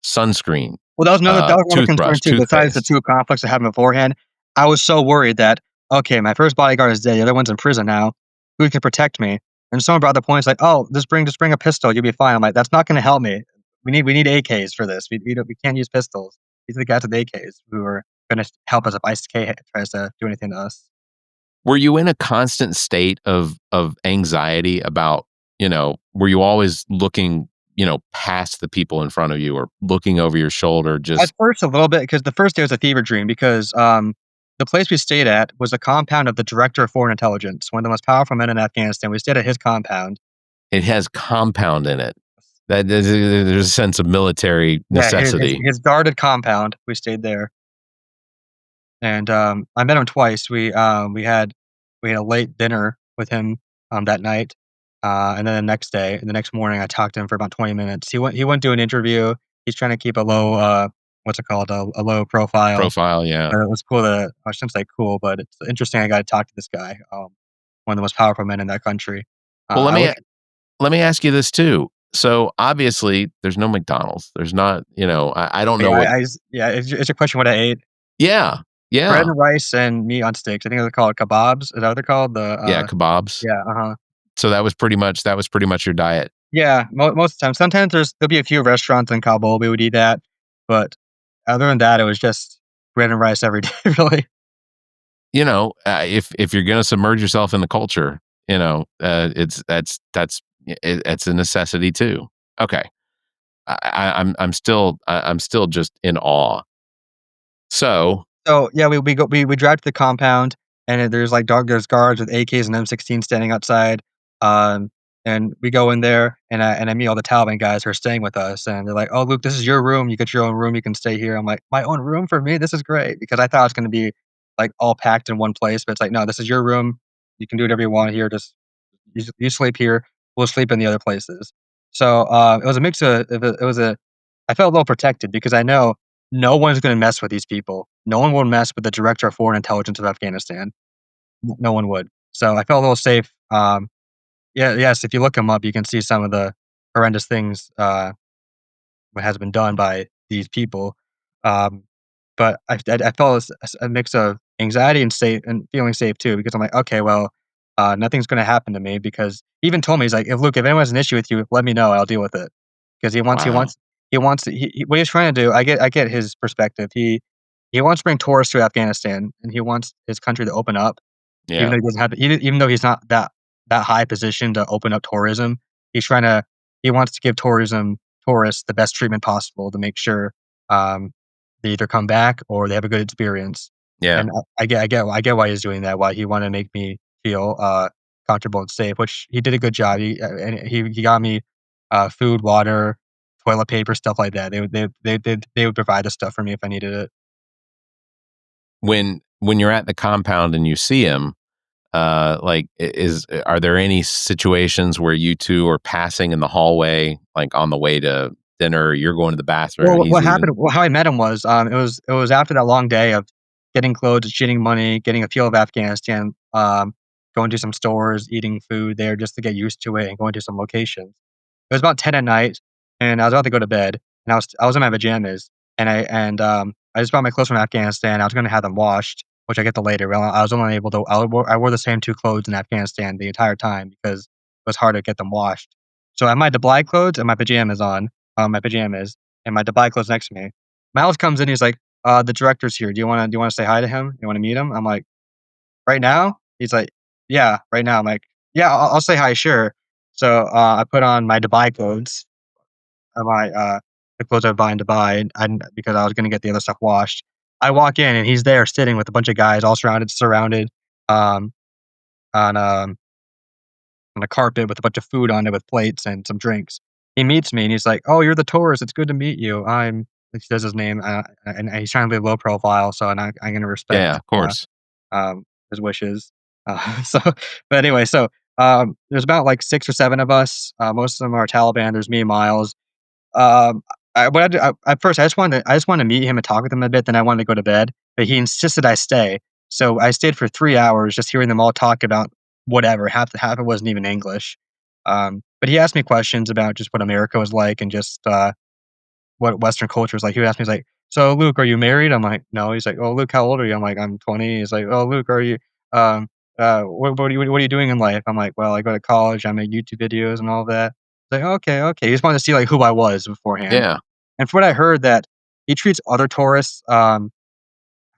sunscreen, Well, that was another concern toothbrush, too. Besides the toothpaste. two conflicts I had beforehand, I was so worried that okay, my first bodyguard is dead, the other one's in prison now. Who can protect me? And someone brought the point, it's like, oh, just bring a pistol, you'll be fine. I'm like, that's not going to help me. We need AKs for this. We can't use pistols. These are the guys with AKs who are going to help us if ISK tries to do anything to us. Were you in a constant state of anxiety about, were you always looking, past the people in front of you or looking over your shoulder? At Just first, a little bit, because the first day was a fever dream because the place we stayed at was a compound of the director of foreign intelligence, one of the most powerful men in Afghanistan. We stayed at his compound. it has compound in it. That there's a sense of military Yeah, necessity. his guarded compound. We stayed there, and I met him twice. We had a late dinner with him that night, and then the next morning, I talked to him for about 20 minutes. He went to an interview. He's trying to keep a low what's it called, a low profile. Yeah. But it was cool to, I shouldn't say cool, but it's interesting. I got to talk to this guy, one of the most powerful men in that country. Well, I wish, let me ask you this too. So obviously, there's no McDonald's. There's not. I don't know what. yeah, it's a question what I ate. Yeah, Bread yeah, and rice and meat on sticks. I think they're called kebabs. Is that what they're called? yeah. Kebabs. Yeah, uh-huh. So that was pretty much your diet. Yeah, most of the time. Sometimes there'll be a few restaurants in Kabul we would eat at, but other than that, it was just bread and rice every day, really. If you're gonna submerge yourself in the culture, it's a necessity too. Okay, I'm still just in awe. So So yeah, we drive to the compound, and there's there's guards with AKs and M16 standing outside. Um, and we go in there, and I meet all the Taliban guys who are staying with us, and they're like, "Oh, Luke, this is your room. You get your own room. You can stay here." I'm like, "My own room for me? This is great," because I thought it was going to be all packed in one place, but it's like, no, this is your room. You can do whatever you want here. Just you sleep here. We'll sleep in the other places. So it was a mix of it was a I felt a little protected because I know no one's going to mess with these people. No one will mess with the director of foreign intelligence of Afghanistan. No one would. So I felt a little safe. Yeah, yes. If you look him up, you can see some of the horrendous things what has been done by these people. Um, but I felt a mix of anxiety and safe and feeling safe too because I'm like, okay, well, nothing's going to happen to me because he even told me he's like, if anyone has an issue with you, let me know, I'll deal with it because wow, what he's trying to do. I get his perspective. He wants to bring tourists to Afghanistan and he wants his country to open up even yeah, though he doesn't have even though he's not that high position to open up tourism. He's trying to he wants to give tourists the best treatment possible to make sure um, they either come back or they have a good experience. yeah. And I get why he's doing that. Why he wanted to make me feel comfortable and safe, which he did a good job. He got me food, water, toilet paper, stuff like that. They would provide the stuff for me if I needed it. When you're at the compound and you see him, are there any situations where you two are passing in the hallway, like on the way to dinner? You're going to the bathroom, and Well, he's what leaving. happened? Well, how I met him was it was after that long day of getting clothes, cheating money, getting a feel of Afghanistan, going to some stores, eating food there just to get used to it, and going to some locations. It was about 10 at night, and I was about to go to bed, and I was in my pajamas, and I just brought my clothes from Afghanistan. I was going to have them washed, which I get to later. Well, I was only able to. I wore the same two clothes in Afghanistan the entire time because it was hard to get them washed. So I had my Dubai clothes and my pajamas on, my pajamas, and my Dubai clothes next to me. Miles comes in. He's like, "The director's here. Do you want to say hi to him? You want to meet him?" I'm like, "Right now?" He's like, "Yeah, right now." I'm like, "Yeah, I'll say hi, sure." So I put on my Dubai clothes, the clothes I buy in Dubai, and because I was gonna get the other stuff washed. I walk in and he's there sitting with a bunch of guys all surrounded um, on on a carpet with a bunch of food on it with plates and some drinks. He meets me and he's like, "Oh, you're the tourist. It's good to meet you. I'm." He says his name, and he's trying to be low profile, so I'm gonna Yeah, respect of course. his wishes. But anyway, there's about like 6 or 7 of us. Most of them are Taliban. There's me and Miles. Um, at first, I just wanted to meet him and talk with him a bit. Then I wanted to go to bed, but he insisted I stay. So I stayed for 3 hours, just hearing them all talk about whatever. Half it wasn't even English. But he asked me questions about just what America was like and just what Western culture is like. He would ask me, he's like, "So, Luke, are you married?" I'm like, "No." He's like, "Oh, Luke, how old are you?" I'm like, "I'm 20." He's like, "Oh, Luke, are you, um, what are you doing in life?" I'm like, "Well, I go to college. I make YouTube videos and all that." He's like, "Okay, okay." He just wanted to see who I was beforehand. Yeah, And from what I heard, that he treats other tourists, how do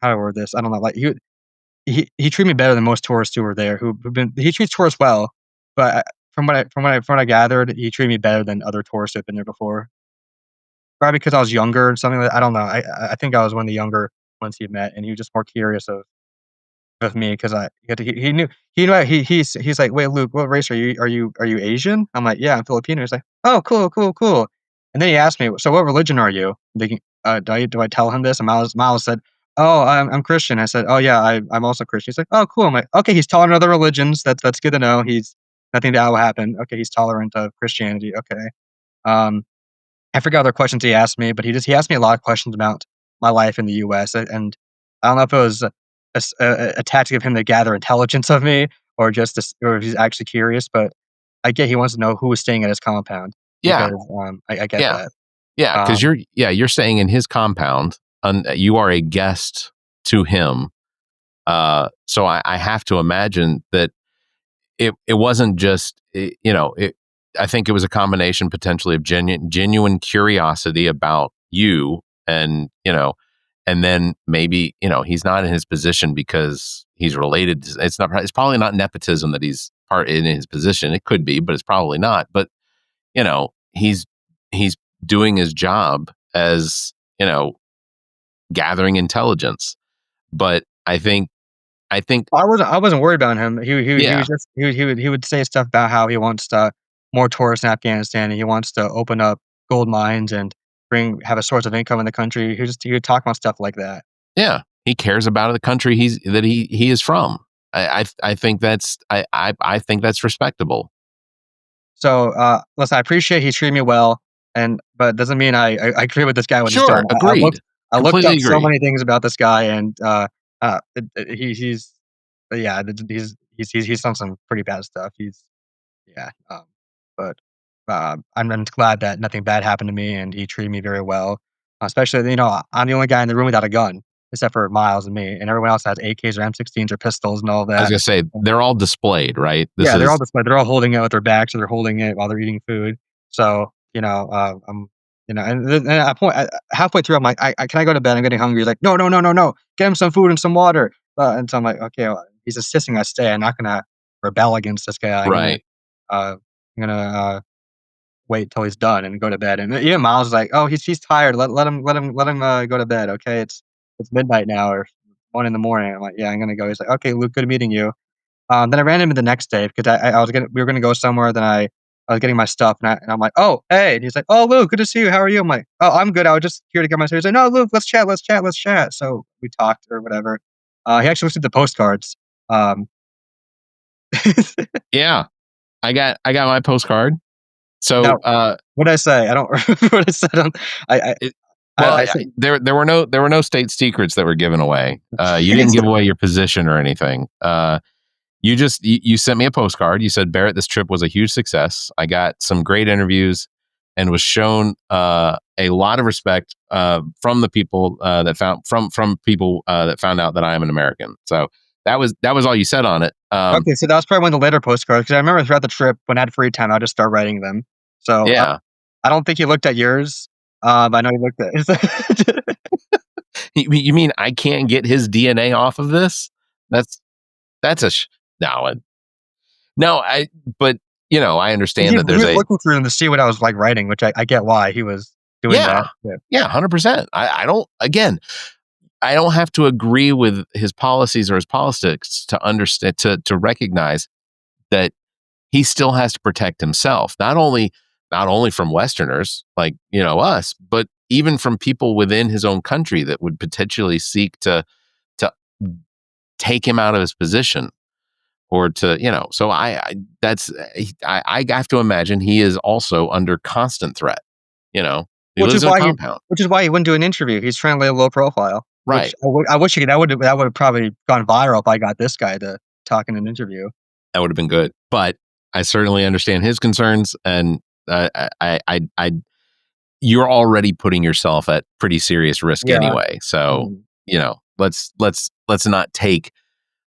I word this? I don't know. He treated me better than most tourists who were there. He treats tourists well, but from what I gathered, he treated me better than other tourists who've been there before. Probably because I was younger or something I don't know. I think I was one of the younger ones he met, and he was just more curious of me because he's like, "Wait, Luke, what race are you? Are you Asian?" I'm like, "Yeah, I'm Filipino." He's like, "Oh, cool, cool, cool." And then he asked me, "So what religion are you?" Thinking, do I tell him this? And Miles said, "Oh, I'm Christian." I said, "Oh yeah, I'm also Christian." He's like, "Oh, cool." I'm like, "Okay, he's tolerant of other religions. That's good to know. He's nothing bad will happen. Okay, he's tolerant of Christianity. Okay." Um, I forgot other questions he asked me, but he asked me a lot of questions about my life in the U.S. And I don't know if it was a tactic of him to gather intelligence of me, or or if he's actually curious. But I get he wants to know who was staying at his compound Yeah. because I get Yeah. that. Yeah, because you're staying in his compound, and you are a guest to him. So I have to imagine that it wasn't just I think it was a combination potentially of genuine curiosity about you, and and then maybe he's not in his position because he's related. It's probably not nepotism that he's part in his position. It could be, but it's probably not. But he's doing his job as gathering intelligence. But I think I wasn't worried about him. He yeah. was just he would say stuff about how he wants to more tourists in Afghanistan, and he wants to open up gold mines and have a source of income in the country. He would talk about stuff like that. Yeah, he cares about the country he is from. I think I think that's respectable. So listen, I appreciate he treated me well, but it doesn't mean I agree with this guy what he's Sure, done. agreed. I looked Completely up so agree. many things about this guy, and he's yeah, he's done some pretty bad stuff. Yeah, but I'm glad that nothing bad happened to me, and he treated me very well. Especially, I'm the only guy in the room without a gun, except for Miles and me, and everyone else has AKs or M16s or pistols and all I was that. gonna say they're all displayed, right? This Yeah, they're all is displayed. They're all holding it with their backs, or they're holding it while they're eating food. So, I'm, and then halfway through, I'm like, can I go to bed? I'm getting hungry. He's like, no, no, no, no, no. Get him some food and some water. And so I'm like, okay, well, he's insisting I stay. I'm not gonna rebel against this guy. right. I'm gonna wait till he's done and go to bed. And even Miles is like, oh, he's tired. Let him go to bed. Okay, it's midnight now, or 1 in the morning. I'm like, yeah, I'm gonna go. He's like, okay, Luke, good meeting you. Then I ran into him the next day because we were gonna go somewhere. Then I was getting my stuff, and I'm like, oh, hey. And he's like, oh, Luke, good to see you. How are you? I'm like, oh, I'm good. I was just here to get my stuff. He's like, no, Luke, let's chat, let's chat, let's chat. So we talked or whatever. He actually looked at the postcards. Yeah, I got my postcard. So Now, what did I say? I don't remember what I said. it, I said, there were no state secrets that were given away. You didn't give away your position or anything. You sent me a postcard. You said, Barrett, this trip was a huge success. I got some great interviews and was shown a lot of respect from the people that found out that I am an American. So that was all you said on it. okay, so that was probably one of the later postcards because I remember throughout the trip when I had free time, I would just start writing them. So Yeah. I don't think he looked at yours. But I know he looked at his. You mean I can't get his DNA off of this? That's no. But I understand that He there's was looking through them to see what I was like writing, which I get why he was doing that. Yeah, 100%. I don't have to agree with his policies or his politics to understand to recognize that he still has to protect himself, not only from Westerners like us, but even from people within his own country that would potentially seek to take him out of his position, or to So I have to imagine he is also under constant threat. He Which lives is in a why compound, he wouldn't do an interview. He's trying to lay a low profile. right? Which I wish he could. That would have probably gone viral if I got this guy to talk in an interview. That would have been good, but I certainly understand his concerns, and I you're already putting yourself at pretty serious risk Yeah. anyway. So let's not take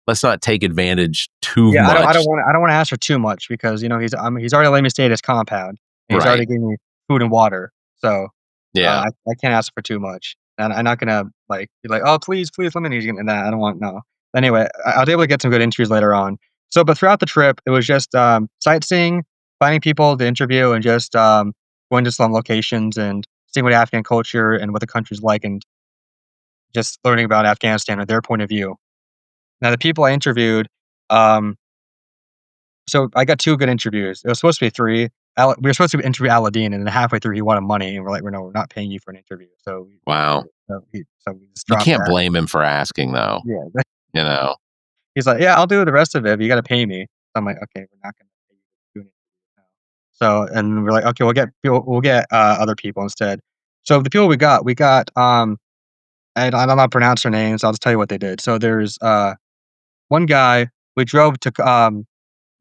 advantage too Yeah, much. I don't want to ask for too much because he's already let me stay at his compound, and he's already giving me food and water. So Yeah, I can't ask for too much, and I'm not gonna be like, oh, please, please let me. And I don't want no. Anyway, I was able to get some good interviews later on. So, but throughout the trip, it was just sightseeing, finding people to interview, and just going to some locations and seeing what Afghan culture and what the country's like, and just learning about Afghanistan and their point of view. Now, the people I interviewed, um, so I got 2 good interviews. It was supposed to be 3. We were supposed to interview Aladdin, and then halfway through, he wanted money, and we're like, "No, we're not paying you for an interview." So wow. we just You dropped can't that. blame him for asking, though. Yeah. You know, He's like, "Yeah, I'll do the rest of it, but you gotta pay me." So I'm like, "Okay, we're not gonna pay you to do an interview now." So, and we're like, "Okay, we'll get other people instead." So the people we got, I don't know how to pronounce their names. I'll just tell you what they did. So there's one guy we drove to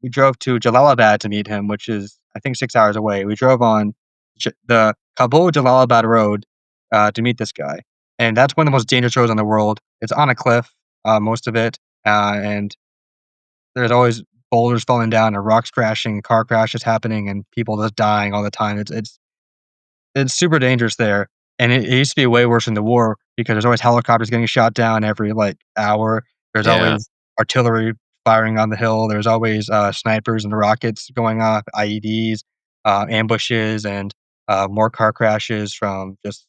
Jalalabad to meet him, which is I think 6 hours away. We drove on the Kabul Jalalabad road to meet this guy, and that's one of the most dangerous roads in the world. It's on a cliff, most of it, and there's always boulders falling down and rocks crashing, car crashes happening, and people just dying all the time. It's super dangerous there, and it used to be way worse in the war because there's always helicopters getting shot down every, like, hour. There's Yeah. always artillery firing on the hill. There's always, snipers and rockets going off, IEDs, ambushes, and, more car crashes from just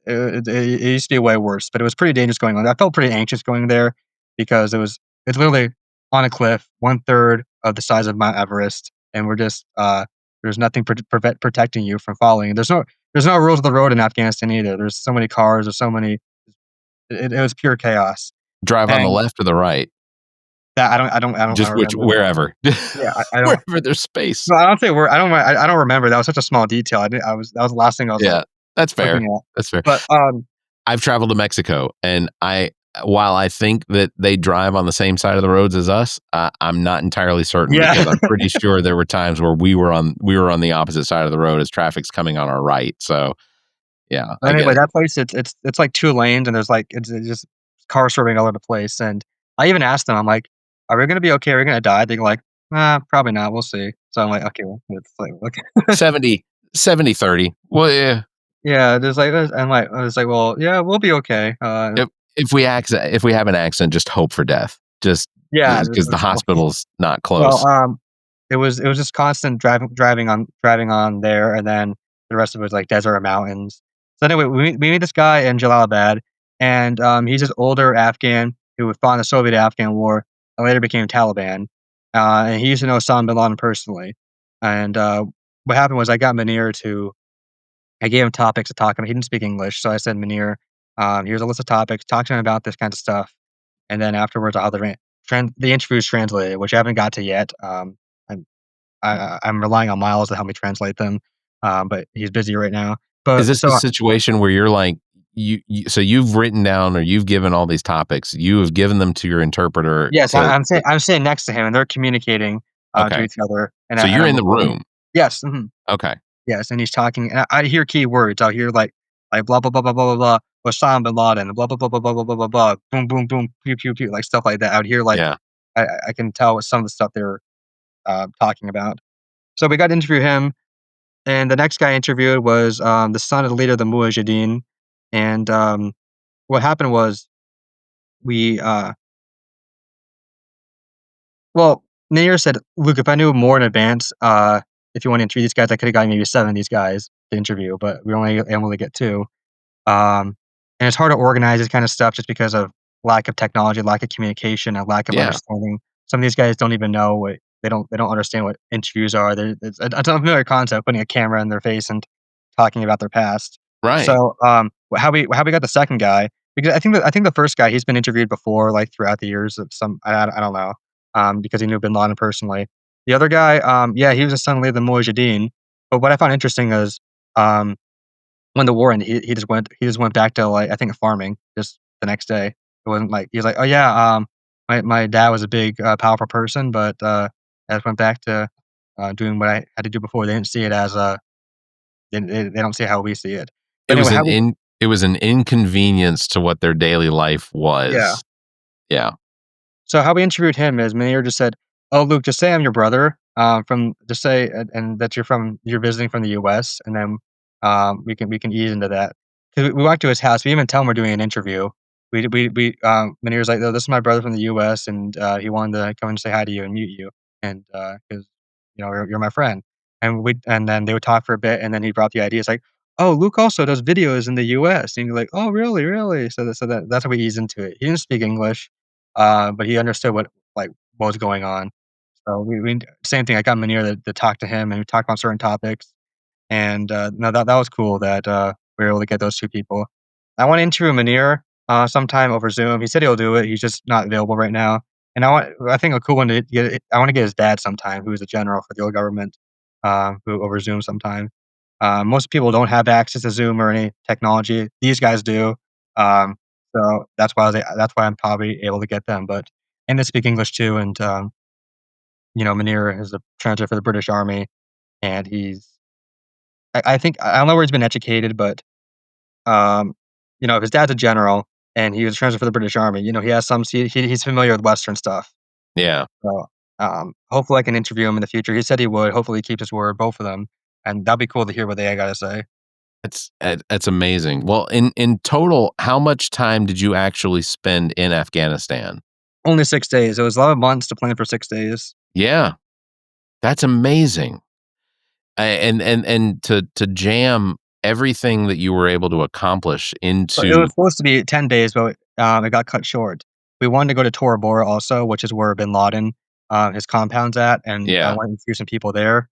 it used to be way worse, but it was pretty dangerous going on. I felt pretty anxious going there because it's literally on a cliff, 1/3 of the size of Mount Everest, and we're just, there's nothing protecting you from falling. There's no rules of the road in Afghanistan either. There's so many cars, there's so many it was pure chaos. Drive on the And left or the right? that I Just don't which remember. wherever. Yeah, I don't Wherever there's space. no, I don't say where I don't remember. That was such a small detail. That was the last thing I was, like, Yeah, that's fair. looking at. That's fair. But, I've traveled to Mexico, and while I think that they drive on the same side of the roads as us, I'm not entirely certain Yeah. because I'm pretty sure there were times where we were on the opposite side of the road as traffic's coming on our right. So yeah, I get anyway, it. that place, it's like 2 lanes, and there's, like it's just cars swerving all over the place, and I even asked them, I'm like, "Are we gonna be okay? Are we gonna die?" They're like, probably not, we'll see." So I'm like, "Okay, well, it's like, okay." 70-30. Well, yeah. Yeah, I was like, "Well, yeah, we'll be okay." If we have an accident, just hope for death. Just Yeah, because the that's all. hospital's not Well, close. it was just constant driving on there, and then the rest of it was, like, desert or mountains. So anyway, we meet this guy in Jalalabad, and, he's this older Afghan who fought in the Soviet-Afghan War and later became Taliban, and he used to know Osama bin Laden personally, and, what happened was I gave him topics to talk about. He didn't speak English, so I said, "Munir, here's a list of topics, talk to him about this kind of stuff," and then afterwards, I'll have the interviews translated, which I haven't got to yet. I'm I'm relying on Miles to help me translate them, but he's busy right now. Is But this so a situation where you're like so you've written down or you've given all these topics, you have given them to your interpreter yes, to I'm sitting next to him, and they're communicating to okay. each other, and So you're I'm in the recording. room. Yes, mhm, Okay. yes, and he's talking, and I hear keywords. I'll hear like blah blah blah blah blah blah blah, Osama bin Laden, blah blah blah blah blah blah blah blah blah, boom boom boom, pew pew pew, like stuff like that. I would hear like Yeah. I can tell what some of the stuff they're talking about. So we got to interview him. And the next guy I interviewed was, the son of the leader of the Mujahideen, and, what happened was we, well, Nair said, "Luke, if I knew more in advance, if you want to interview these guys, I could have gotten maybe 7 of these guys to interview, but we were only able to get 2." And it's hard to organize this kind of stuff just because of lack of technology, lack of communication, and lack of Yeah. understanding. Some of these guys don't even know what they don't understand what interviews are. It's an unfamiliar concept, putting a camera in their face and talking about their past. Right. So, how we got the second guy, because I think the first guy, he's been interviewed before, like, throughout the years of some I don't know, because he knew Bin Laden personally. The other guy, yeah, he was a son of the Mujahideen, but what I found interesting is, um when the war ended, he just went back to, like, I think farming just the next day. It wasn't like he was like, "Oh, yeah, my dad was a big, powerful person, but, I just went back to, doing what I had to do before." They didn't see it as a they don't see how we see it. It But was anyway, an how we it was an inconvenience to what their daily life yeah. was. Yeah. So how we interviewed him is Meneer just said, "Oh, Luke, just say I'm your brother, from just say and that you're visiting from the U.S. and then we can ease into that." 'Cause we walked to his house. We didn't even tell him we're doing an interview. Meneer's like, "Oh, this is my brother from the U.S. and he wanted to come and say hi to you and meet you and because you're my friend." And then they would talk for a bit and then he brought the idea. It's like, "Oh, Luke also does videos in the U.S." And you're like, "Oh, really, really?" That's how we ease into it. He didn't speak English. But he understood what was going on. So we same thing. I got Munir to talk to him, and we talked about certain topics. And no, that was cool that we were able to get those 2 people. I want to interview Munir sometime over Zoom. He said he'll do it. He's just not available right now. And I think a cool one to get. I want to get his dad sometime, who is a general for the old government, who over Zoom sometime. Most people don't have access to Zoom or any technology. These guys do. So that's why I'm probably able to get them. And they speak English too. And Munir is a transfer for the British Army, and I think I don't know where he's been educated, but um, if his dad's a general and he was transferred for the British Army, he has he's familiar with Western stuff. Yeah. So hopefully I can interview him in the future. He said he would. Hopefully he keeps his word, both of them, and that'd be cool to hear what they got to say. That's amazing. Well, in total, how much time did you actually spend in Afghanistan? Only 6 days. It was 11 months to plan for 6 days. Yeah, that's amazing. And to jam everything that you were able to accomplish So it into was supposed to be 10 days, but it got cut short. We wanted to go to Tora Bora also, which is where Bin Laden, his compound's at, and I yeah. wanted to interview some people there.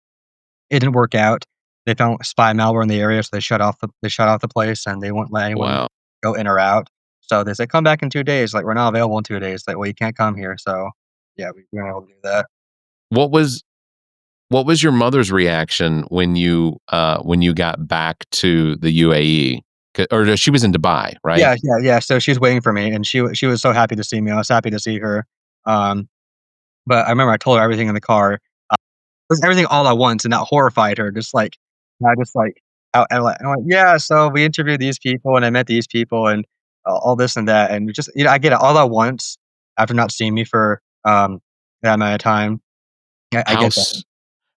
It didn't work out. They found spy malware in the area, so they shut off the place, and they wouldn't let anyone Wow. go in or out. So they said, "Come back in 2 days." Like, we're not available in 2 days. Like, well, you can't come here. So yeah, we weren't able to do that. What was your mother's reaction when you got back to the UAE? Or she was in Dubai, right? Yeah. So she was waiting for me, and she was so happy to see me. I was happy to see her. Um, but I remember I told her everything in the car. It was everything all at once, and that horrified her. Just like, I'm like, yeah. So we interviewed these people, and I met these people, and all this and that, and just I get it all at once after not seeing me for that amount of time. I How get that. s-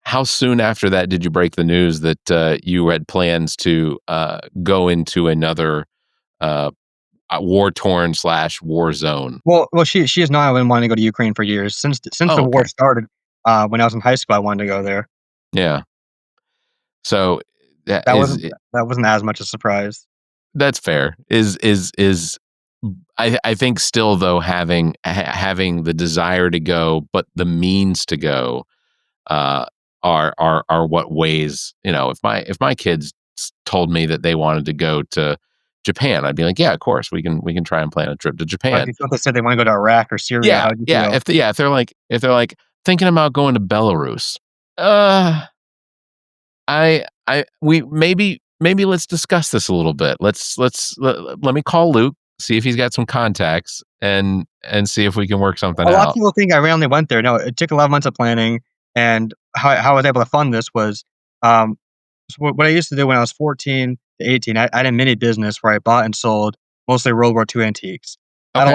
how soon after that did you break the news that you had plans to go into another uh, war torn / war zone? Well, she has not been wanting to go to Ukraine for years since Oh, the war okay. started. When I was in high school, I wanted to go there. Yeah. So that That is wasn't that wasn't as much a surprise. that's fair. Is I think still though having the desire to go, but the means to go uh, are what weighs. If my kids told me that they wanted to go to Japan, I'd be like, yeah, of course we can try and plan a trip to But if Japan. you thought they said they want to go to Iraq or Syria, Yeah, how would you yeah. feel? If they're like thinking about going to Belarus, we maybe let's discuss this a little bit. Let me call Luke, see if he's got some contacts, and see if we can work something A lot of out. people think I randomly went there. No, it took 11 months of planning, and how I was able to fund this was, um, so what I used to do when I was 14 to 18, I had a mini business where I bought and sold mostly World War II antiques. Okay. I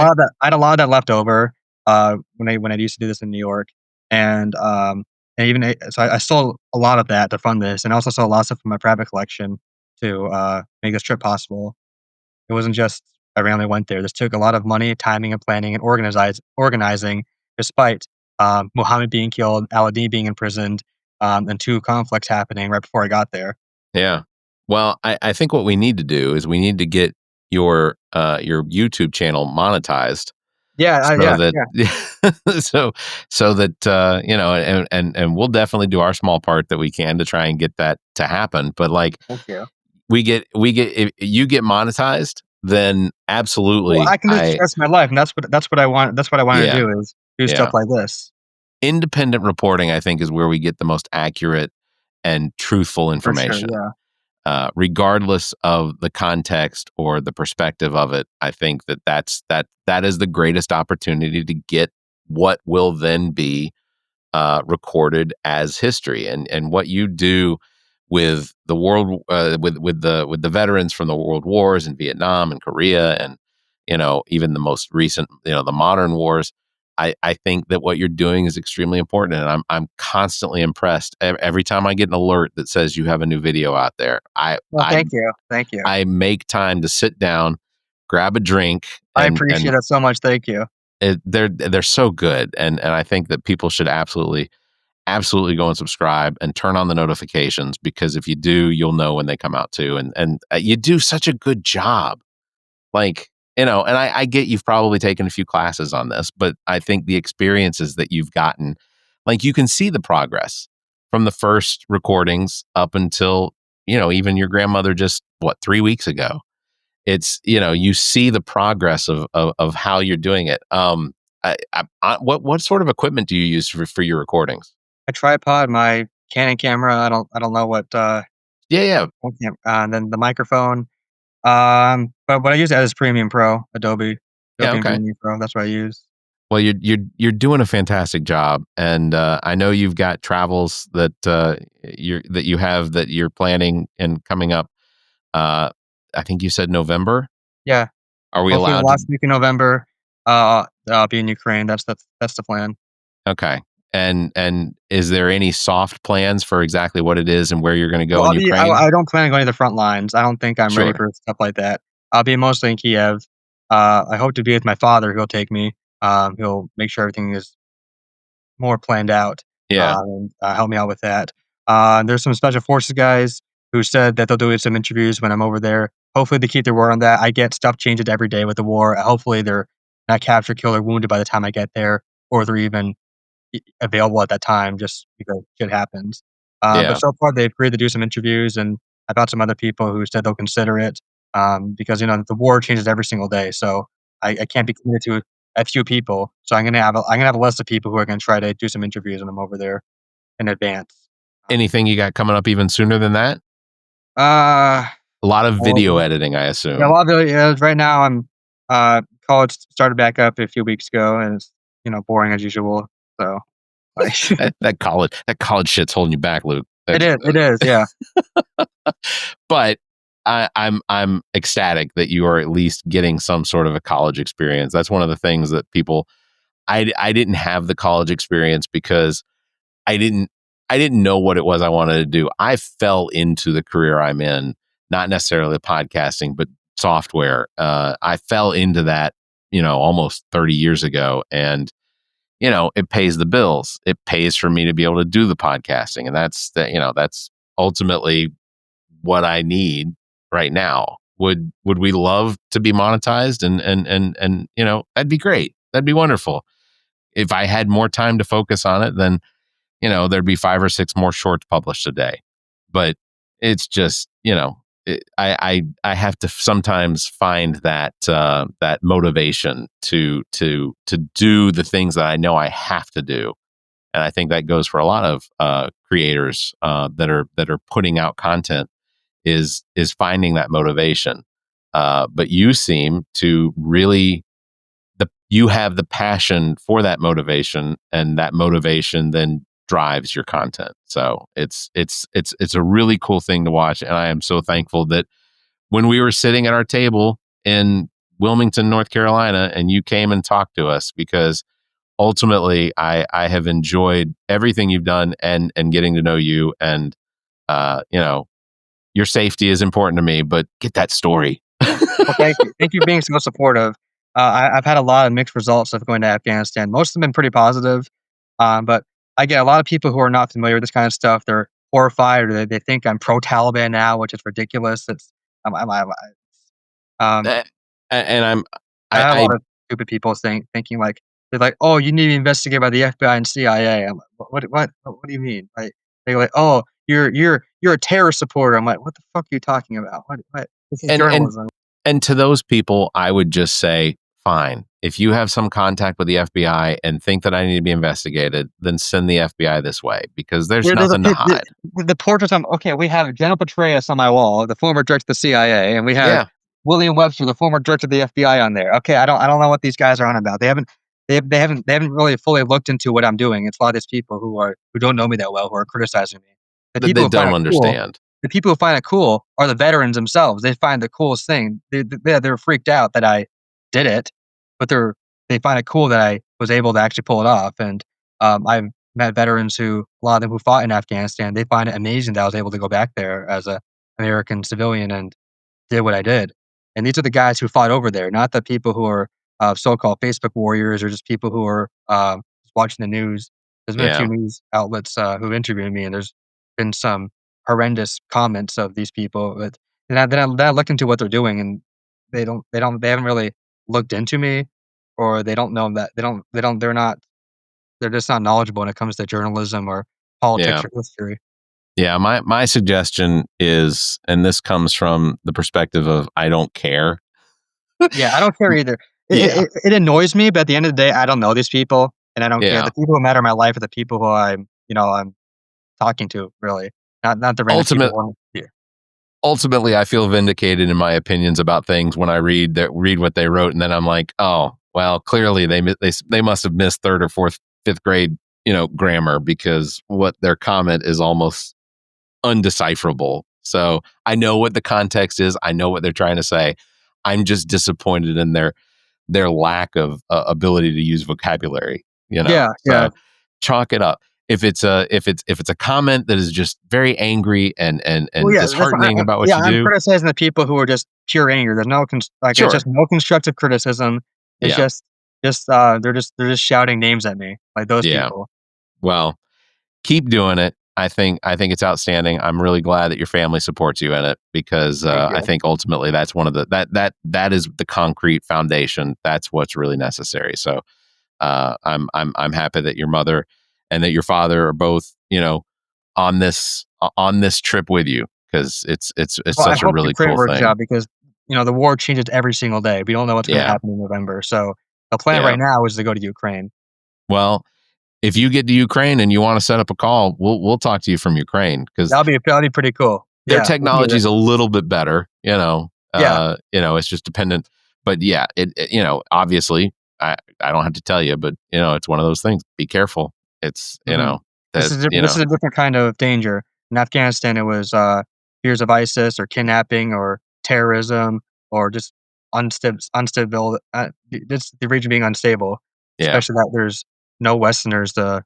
had a lot of that left over, when I used to do this in New York, and even so I sold a lot of that to fund this, and I also sold a lot of stuff from my private collection to make this trip possible. It wasn't just I randomly went there. This took a lot of money, timing, and planning, and organizing, despite Muhammad being killed, Aladdin being imprisoned, and two conflicts happening right before I got there. Yeah. Well, I think what we need to do is we need to get your YouTube channel monetized so Yeah. that so that and we'll definitely do our small part that we can to try and get that to happen. But like Thank you. we get if you get monetized, then absolutely Well, I can do this for the rest of my life, and that's what I want. That's what I want to Yeah. do is do Yeah. stuff like this. Independent reporting, I think, is where we get the most accurate and truthful For sure. information. Yeah. Regardless of the context or the perspective of it, I think that is the greatest opportunity to get what will then be recorded as history. And what you do with the world with the veterans from the world wars in Vietnam and Korea, and even the most recent, the modern wars. I think that what you're doing is extremely important, and I'm constantly impressed every time I get an alert that says you have a new video out there. Well, thank you. Thank you. I make time to sit down, grab a drink, I and appreciate it so much. Thank you. they're so good, and I think that people should absolutely go and subscribe and turn on the notifications, because if you do, you'll know when they come out too, and you do such a good job. Like, and I get you've probably taken a few classes on this, but I think the experiences that you've gotten, like, you can see the progress from the first recordings up until, even your grandmother just, 3 weeks ago. It's, you see the progress of how you're doing it. What sort of equipment do you use for your recordings? A tripod, my Canon camera. I don't know what. Yeah. And then the microphone. But what I use as Premium Pro, Adobe Yeah, okay. Premium Pro. That's what I use. Well, you're doing a fantastic job, and I know you've got travels that you're planning and coming up. I think you said November. Yeah, Are we hopefully the allowed to? last week in November. I'll be in Ukraine. That's the plan. Okay. And is there any soft plans for exactly what it is and where you're going to go Well, in Ukraine? I don't plan on going to the front lines. I don't think I'm ready Sure. for stuff like that. I'll be mostly in Kiev. I hope to be with my father. He'll take me. He'll make sure everything is more planned out, Yeah. and help me out with that. There's some special forces guys who said that they'll do some interviews when I'm over there. Hopefully, they keep their word on that. I get stuff changed every day with the war. Hopefully, they're not captured, killed, or wounded by the time I get there, or they're even available at that time just because shit happens. But Yeah. so far, they've agreed to do some interviews, and I've got some other people who said they'll consider it, because the war changes every single day. So I can't be committed to a few people. So I'm gonna have a list of people who are gonna try to do some interviews when I'm over there in advance. Anything you got coming up even sooner than that? Uh, A lot of video well, editing, I yeah, a assume. lot of right now I'm college started back up a few weeks ago, and it's boring as usual. So like that college shit's holding you back, Luke. it is, yeah. But I'm ecstatic that you are at least getting some sort of a college experience. That's one of the things that people I didn't have the college experience because I didn't I didn't know what it was I wanted to do. I fell into the career I'm in, not necessarily podcasting, but software. I fell into that, almost 30 years ago, and it pays the bills. It pays for me to be able to do the podcasting, and that's ultimately what I need right now. Would we love to be monetized and that'd be great. That'd be wonderful. If I had more time to focus on it, then there'd be 5 or 6 more shorts published a day. But it's just, I have to sometimes find that motivation to do the things that I know I have to do. And I think that goes for a lot of creators that are putting out content is finding that motivation. But you seem to really you have the passion for that motivation, and that motivation then drives your content. So it's a really cool thing to watch, and I am so thankful that when we were sitting at our table in Wilmington, North Carolina, and you came and talked to us, because ultimately I have enjoyed everything you've done and getting to know you, and your safety is important to me, but get that story. Well, thank you. Thank you for being so supportive. I've had a lot of mixed results of going to Afghanistan. Most of them been pretty positive, but I get a lot of people who are not familiar with this kind of stuff. They're horrified, or they think I'm pro-Taliban now, which is ridiculous. It's um, Eh, and I had a I lot of stupid people thinking like they're like, "Oh, you need to be investigated by the FBI and CIA." I'm like, What do you mean?" Like they're like, "Oh, you're a terror supporter." I'm like, "What the fuck are you talking about? What? This is and journalism." And to those people, I would just say, fine. If you have some contact with the FBI and think that I need to be investigated, then send the FBI this way, because there's There's a nothing to pic hide. the portraits on okay, we have General Petraeus on my wall, the former director of the CIA, and we have Yeah. William Webster, the former director of the FBI on there. Okay, I don't know what these guys are on about. They haven't really fully looked into what I'm doing. It's a lot of these people who don't know me that well, who are criticizing me. The They people who find don't it cool understand. the people who find it cool are the veterans themselves. They find the coolest thing. They're freaked out that I did it, but they find it cool that I was able to actually pull it off. And I've met veterans a lot of them who fought in Afghanistan. They find it amazing that I was able to go back there as a American civilian and did what I did. And these are the guys who fought over there, not the people who are so-called Facebook warriors or just people who are just watching the news. There's been a few Yeah. news outlets who've interviewed me, and there's been some horrendous comments of these people. But then I look into what they're doing, and they haven't really looked into me, or they don't know that they're just not knowledgeable when it comes to journalism or politics Yeah. or history. Yeah. My suggestion is, and this comes from the perspective of I don't care. Yeah, I don't care either. Yeah. It annoys me, but at the end of the day, I don't know these people, and I don't care. Yeah. The people who matter in my life are the people who I'm talking to, really, not the random people Ultimate who are here. ultimately, I feel vindicated in my opinions about things when I read what they wrote, and then I'm like, oh, well, clearly they must have missed third or fourth, fifth grade, grammar, because what their comment is almost undecipherable. So I know what the context is. I know what they're trying to say. I'm just disappointed in their lack of ability to use vocabulary. Yeah. Chalk it up. If it's a comment that is just very angry and disheartening about what you I'm do, criticizing the people who are just pure anger. There's no Sure. It's just no constructive criticism. It's Yeah. they're just shouting names at me, like those people. Well, keep doing it. I think it's outstanding. I'm really glad that your family supports you in it, because I think ultimately that's one of that is the concrete foundation. That's what's really necessary. So I'm happy that your mother and that your father are both on this trip with you, because it's such a really cool thing. Out, because the war changes every single day. We don't know what's going to happen in November. So the plan right now is to go to Ukraine. Well, if you get to Ukraine and you want to set up a call, we'll talk to you from Ukraine, because that'll be pretty cool. Their technology is a little bit better, it's just dependent. But yeah, it obviously I don't have to tell you, but it's one of those things. Be careful. It's this is a different kind of danger. In Afghanistan, it was fears of ISIS or kidnapping or terrorism or just unstable. Just the region being unstable, especially that there's no Westerners to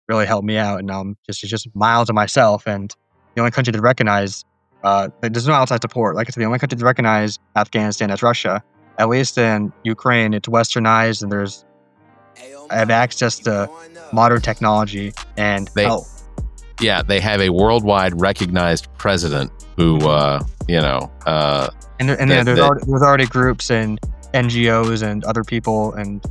really help me out, and it's just miles of myself. And the only country to recognize, there's no outside support. Like I said, the only country to recognize Afghanistan is Russia. At least in Ukraine, it's westernized, and I have access to modern technology and help. Yeah, they have a worldwide recognized president who, there's already groups and NGOs and other people and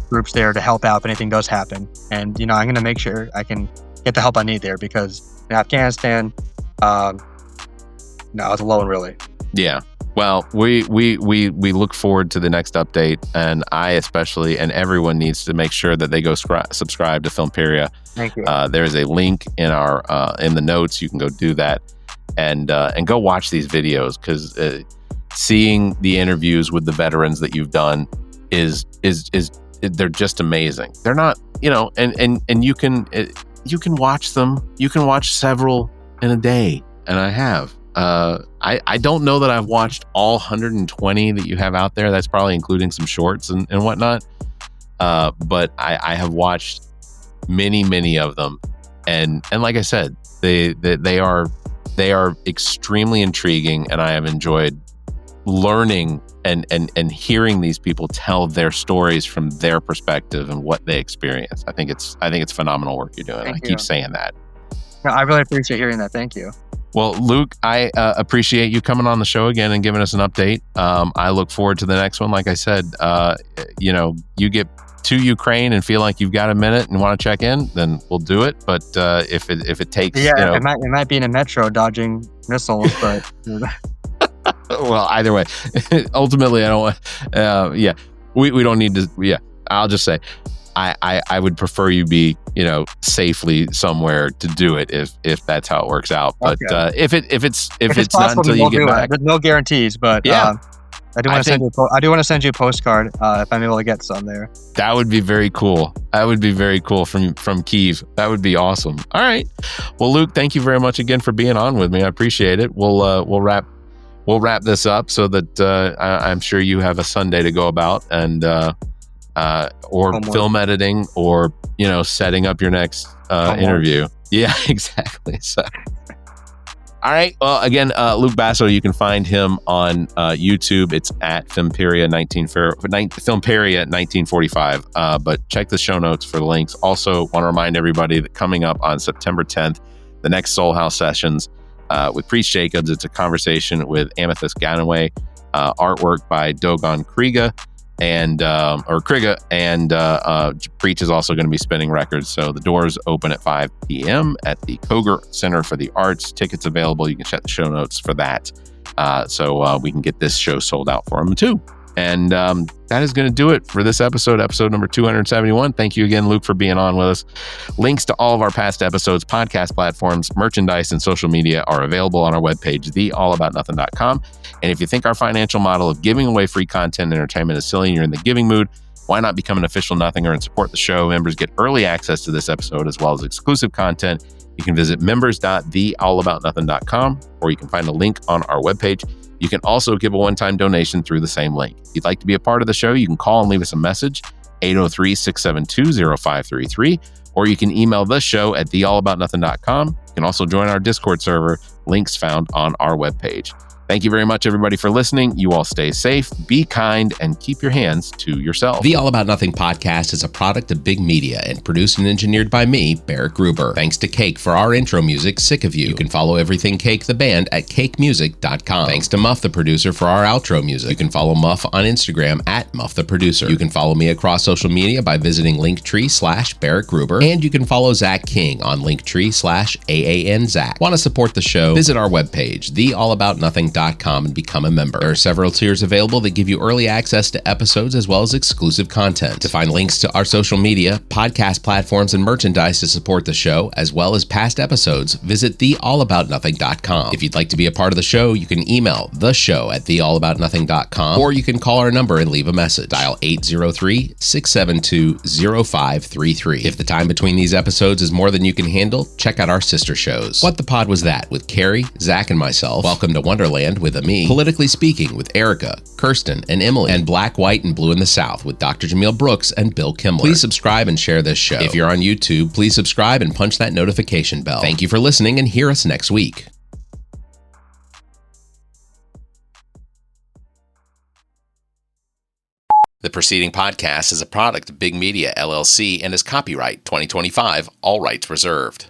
groups there to help out if anything does happen. And I'm going to make sure I can get the help I need there, because in Afghanistan, I was alone, really. Yeah. Well, we look forward to the next update, and I especially, and everyone needs to make sure that they go subscribe to Filmperia. Thank you. There's a link in our in the notes. You can go do that, and go watch these videos, because seeing the interviews with the veterans that you've done is they're just amazing. They're not, and you can watch them. You can watch several in a day, and I have. I don't know that I've watched all 120 that you have out there. That's probably including some shorts and whatnot. But I have watched many of them, and like I said, they are extremely intriguing, and I have enjoyed learning and hearing these people tell their stories from their perspective and what they experience. I think it's phenomenal work you're doing. I keep saying that. No, I really appreciate hearing that. Thank you. Well, Luke, I appreciate you coming on the show again and giving us an update. I look forward to the next one. Like I said, you get to Ukraine and feel like you've got a minute and want to check in, then we'll do it. But if it takes, it might be in a metro dodging missiles, but well, either way, ultimately, I don't want. We don't need to. Yeah, I'll just say. I would prefer you be, safely somewhere to do it if that's how it works out. But if it's not until you get back, there's no guarantees. But I do want to send you a postcard if I'm able to get some there. That would be very cool. That would be very cool from Kyiv. That would be awesome. All right. Well, Luke, thank you very much again for being on with me. I appreciate it. We'll wrap this up so that I'm sure you have a Sunday to go about and. Or homework. Film editing, or setting up your next interview. Yeah, exactly. So, all right. Well, again, Luke Basso, you can find him on YouTube. It's at Filmperia 1945. But check the show notes for the links. Also, want to remind everybody that coming up on September 10th, the next Soul House sessions with Priest Jacobs. It's a conversation with Amethyst Ganaway, artwork by Dogon Kriga. Kriga, and Preach is also going to be spinning records. So the doors open at 5 p.m. at the Koger Center for the Arts. Tickets available. You can check the show notes for that. So we can get this show sold out for them too. And that is going to do it for this episode number 271. Thank you again, Luke, for being on with us. Links to all of our past episodes, podcast platforms, merchandise, and social media are available on our webpage, theallaboutnothing.com. And if you think our financial model of giving away free content and entertainment is silly and you're in the giving mood, why not become an official Nothinger and support the show? Members get early access to this episode as well as exclusive content. You can visit members.theallaboutnothing.com, or you can find a link on our webpage. You can also give a one-time donation through the same link. If you'd like to be a part of the show, you can call and leave us a message, 803-672-0533, or you can email the show at theallaboutnothing.com. You can also join our Discord server, links found on our webpage. Thank you very much, everybody, for listening. You all stay safe, be kind, and keep your hands to yourself. The All About Nothing podcast is a product of Big Media and produced and engineered by me, Barrett Gruber. Thanks to Cake for our intro music, Sick of You. You can follow everything Cake the band at cakemusic.com. Thanks to Muff the producer for our outro music. You can follow Muff on Instagram at Muff the producer. You can follow me across social media by visiting Linktree/Barrett Gruber. And you can follow Zach King on Linktree/AAN Zach. Want to support the show? Visit our webpage, theallaboutnothing.com, and become a member. There are several tiers available that give you early access to episodes as well as exclusive content. To find links to our social media, podcast platforms, and merchandise to support the show, as well as past episodes, visit theallaboutnothing.com. If you'd like to be a part of the show, you can email the show at theallaboutnothing.com, or you can call our number and leave a message. Dial 803-672-0533. If the time between these episodes is more than you can handle, check out our sister shows. What the Pod Was That with Carrie, Zach, and myself. Welcome to Wonderland with Ami. Politically Speaking with Erica, Kirsten, and Emily. And Black, White, and Blue in the South with Dr. Jameel Brooks and Bill Kimmler. Please subscribe and share this show. If you're on YouTube, please subscribe and punch that notification bell. Thank you for listening, and hear us next week. The preceding podcast is a product of Big Media, LLC, and is copyright 2025, all rights reserved.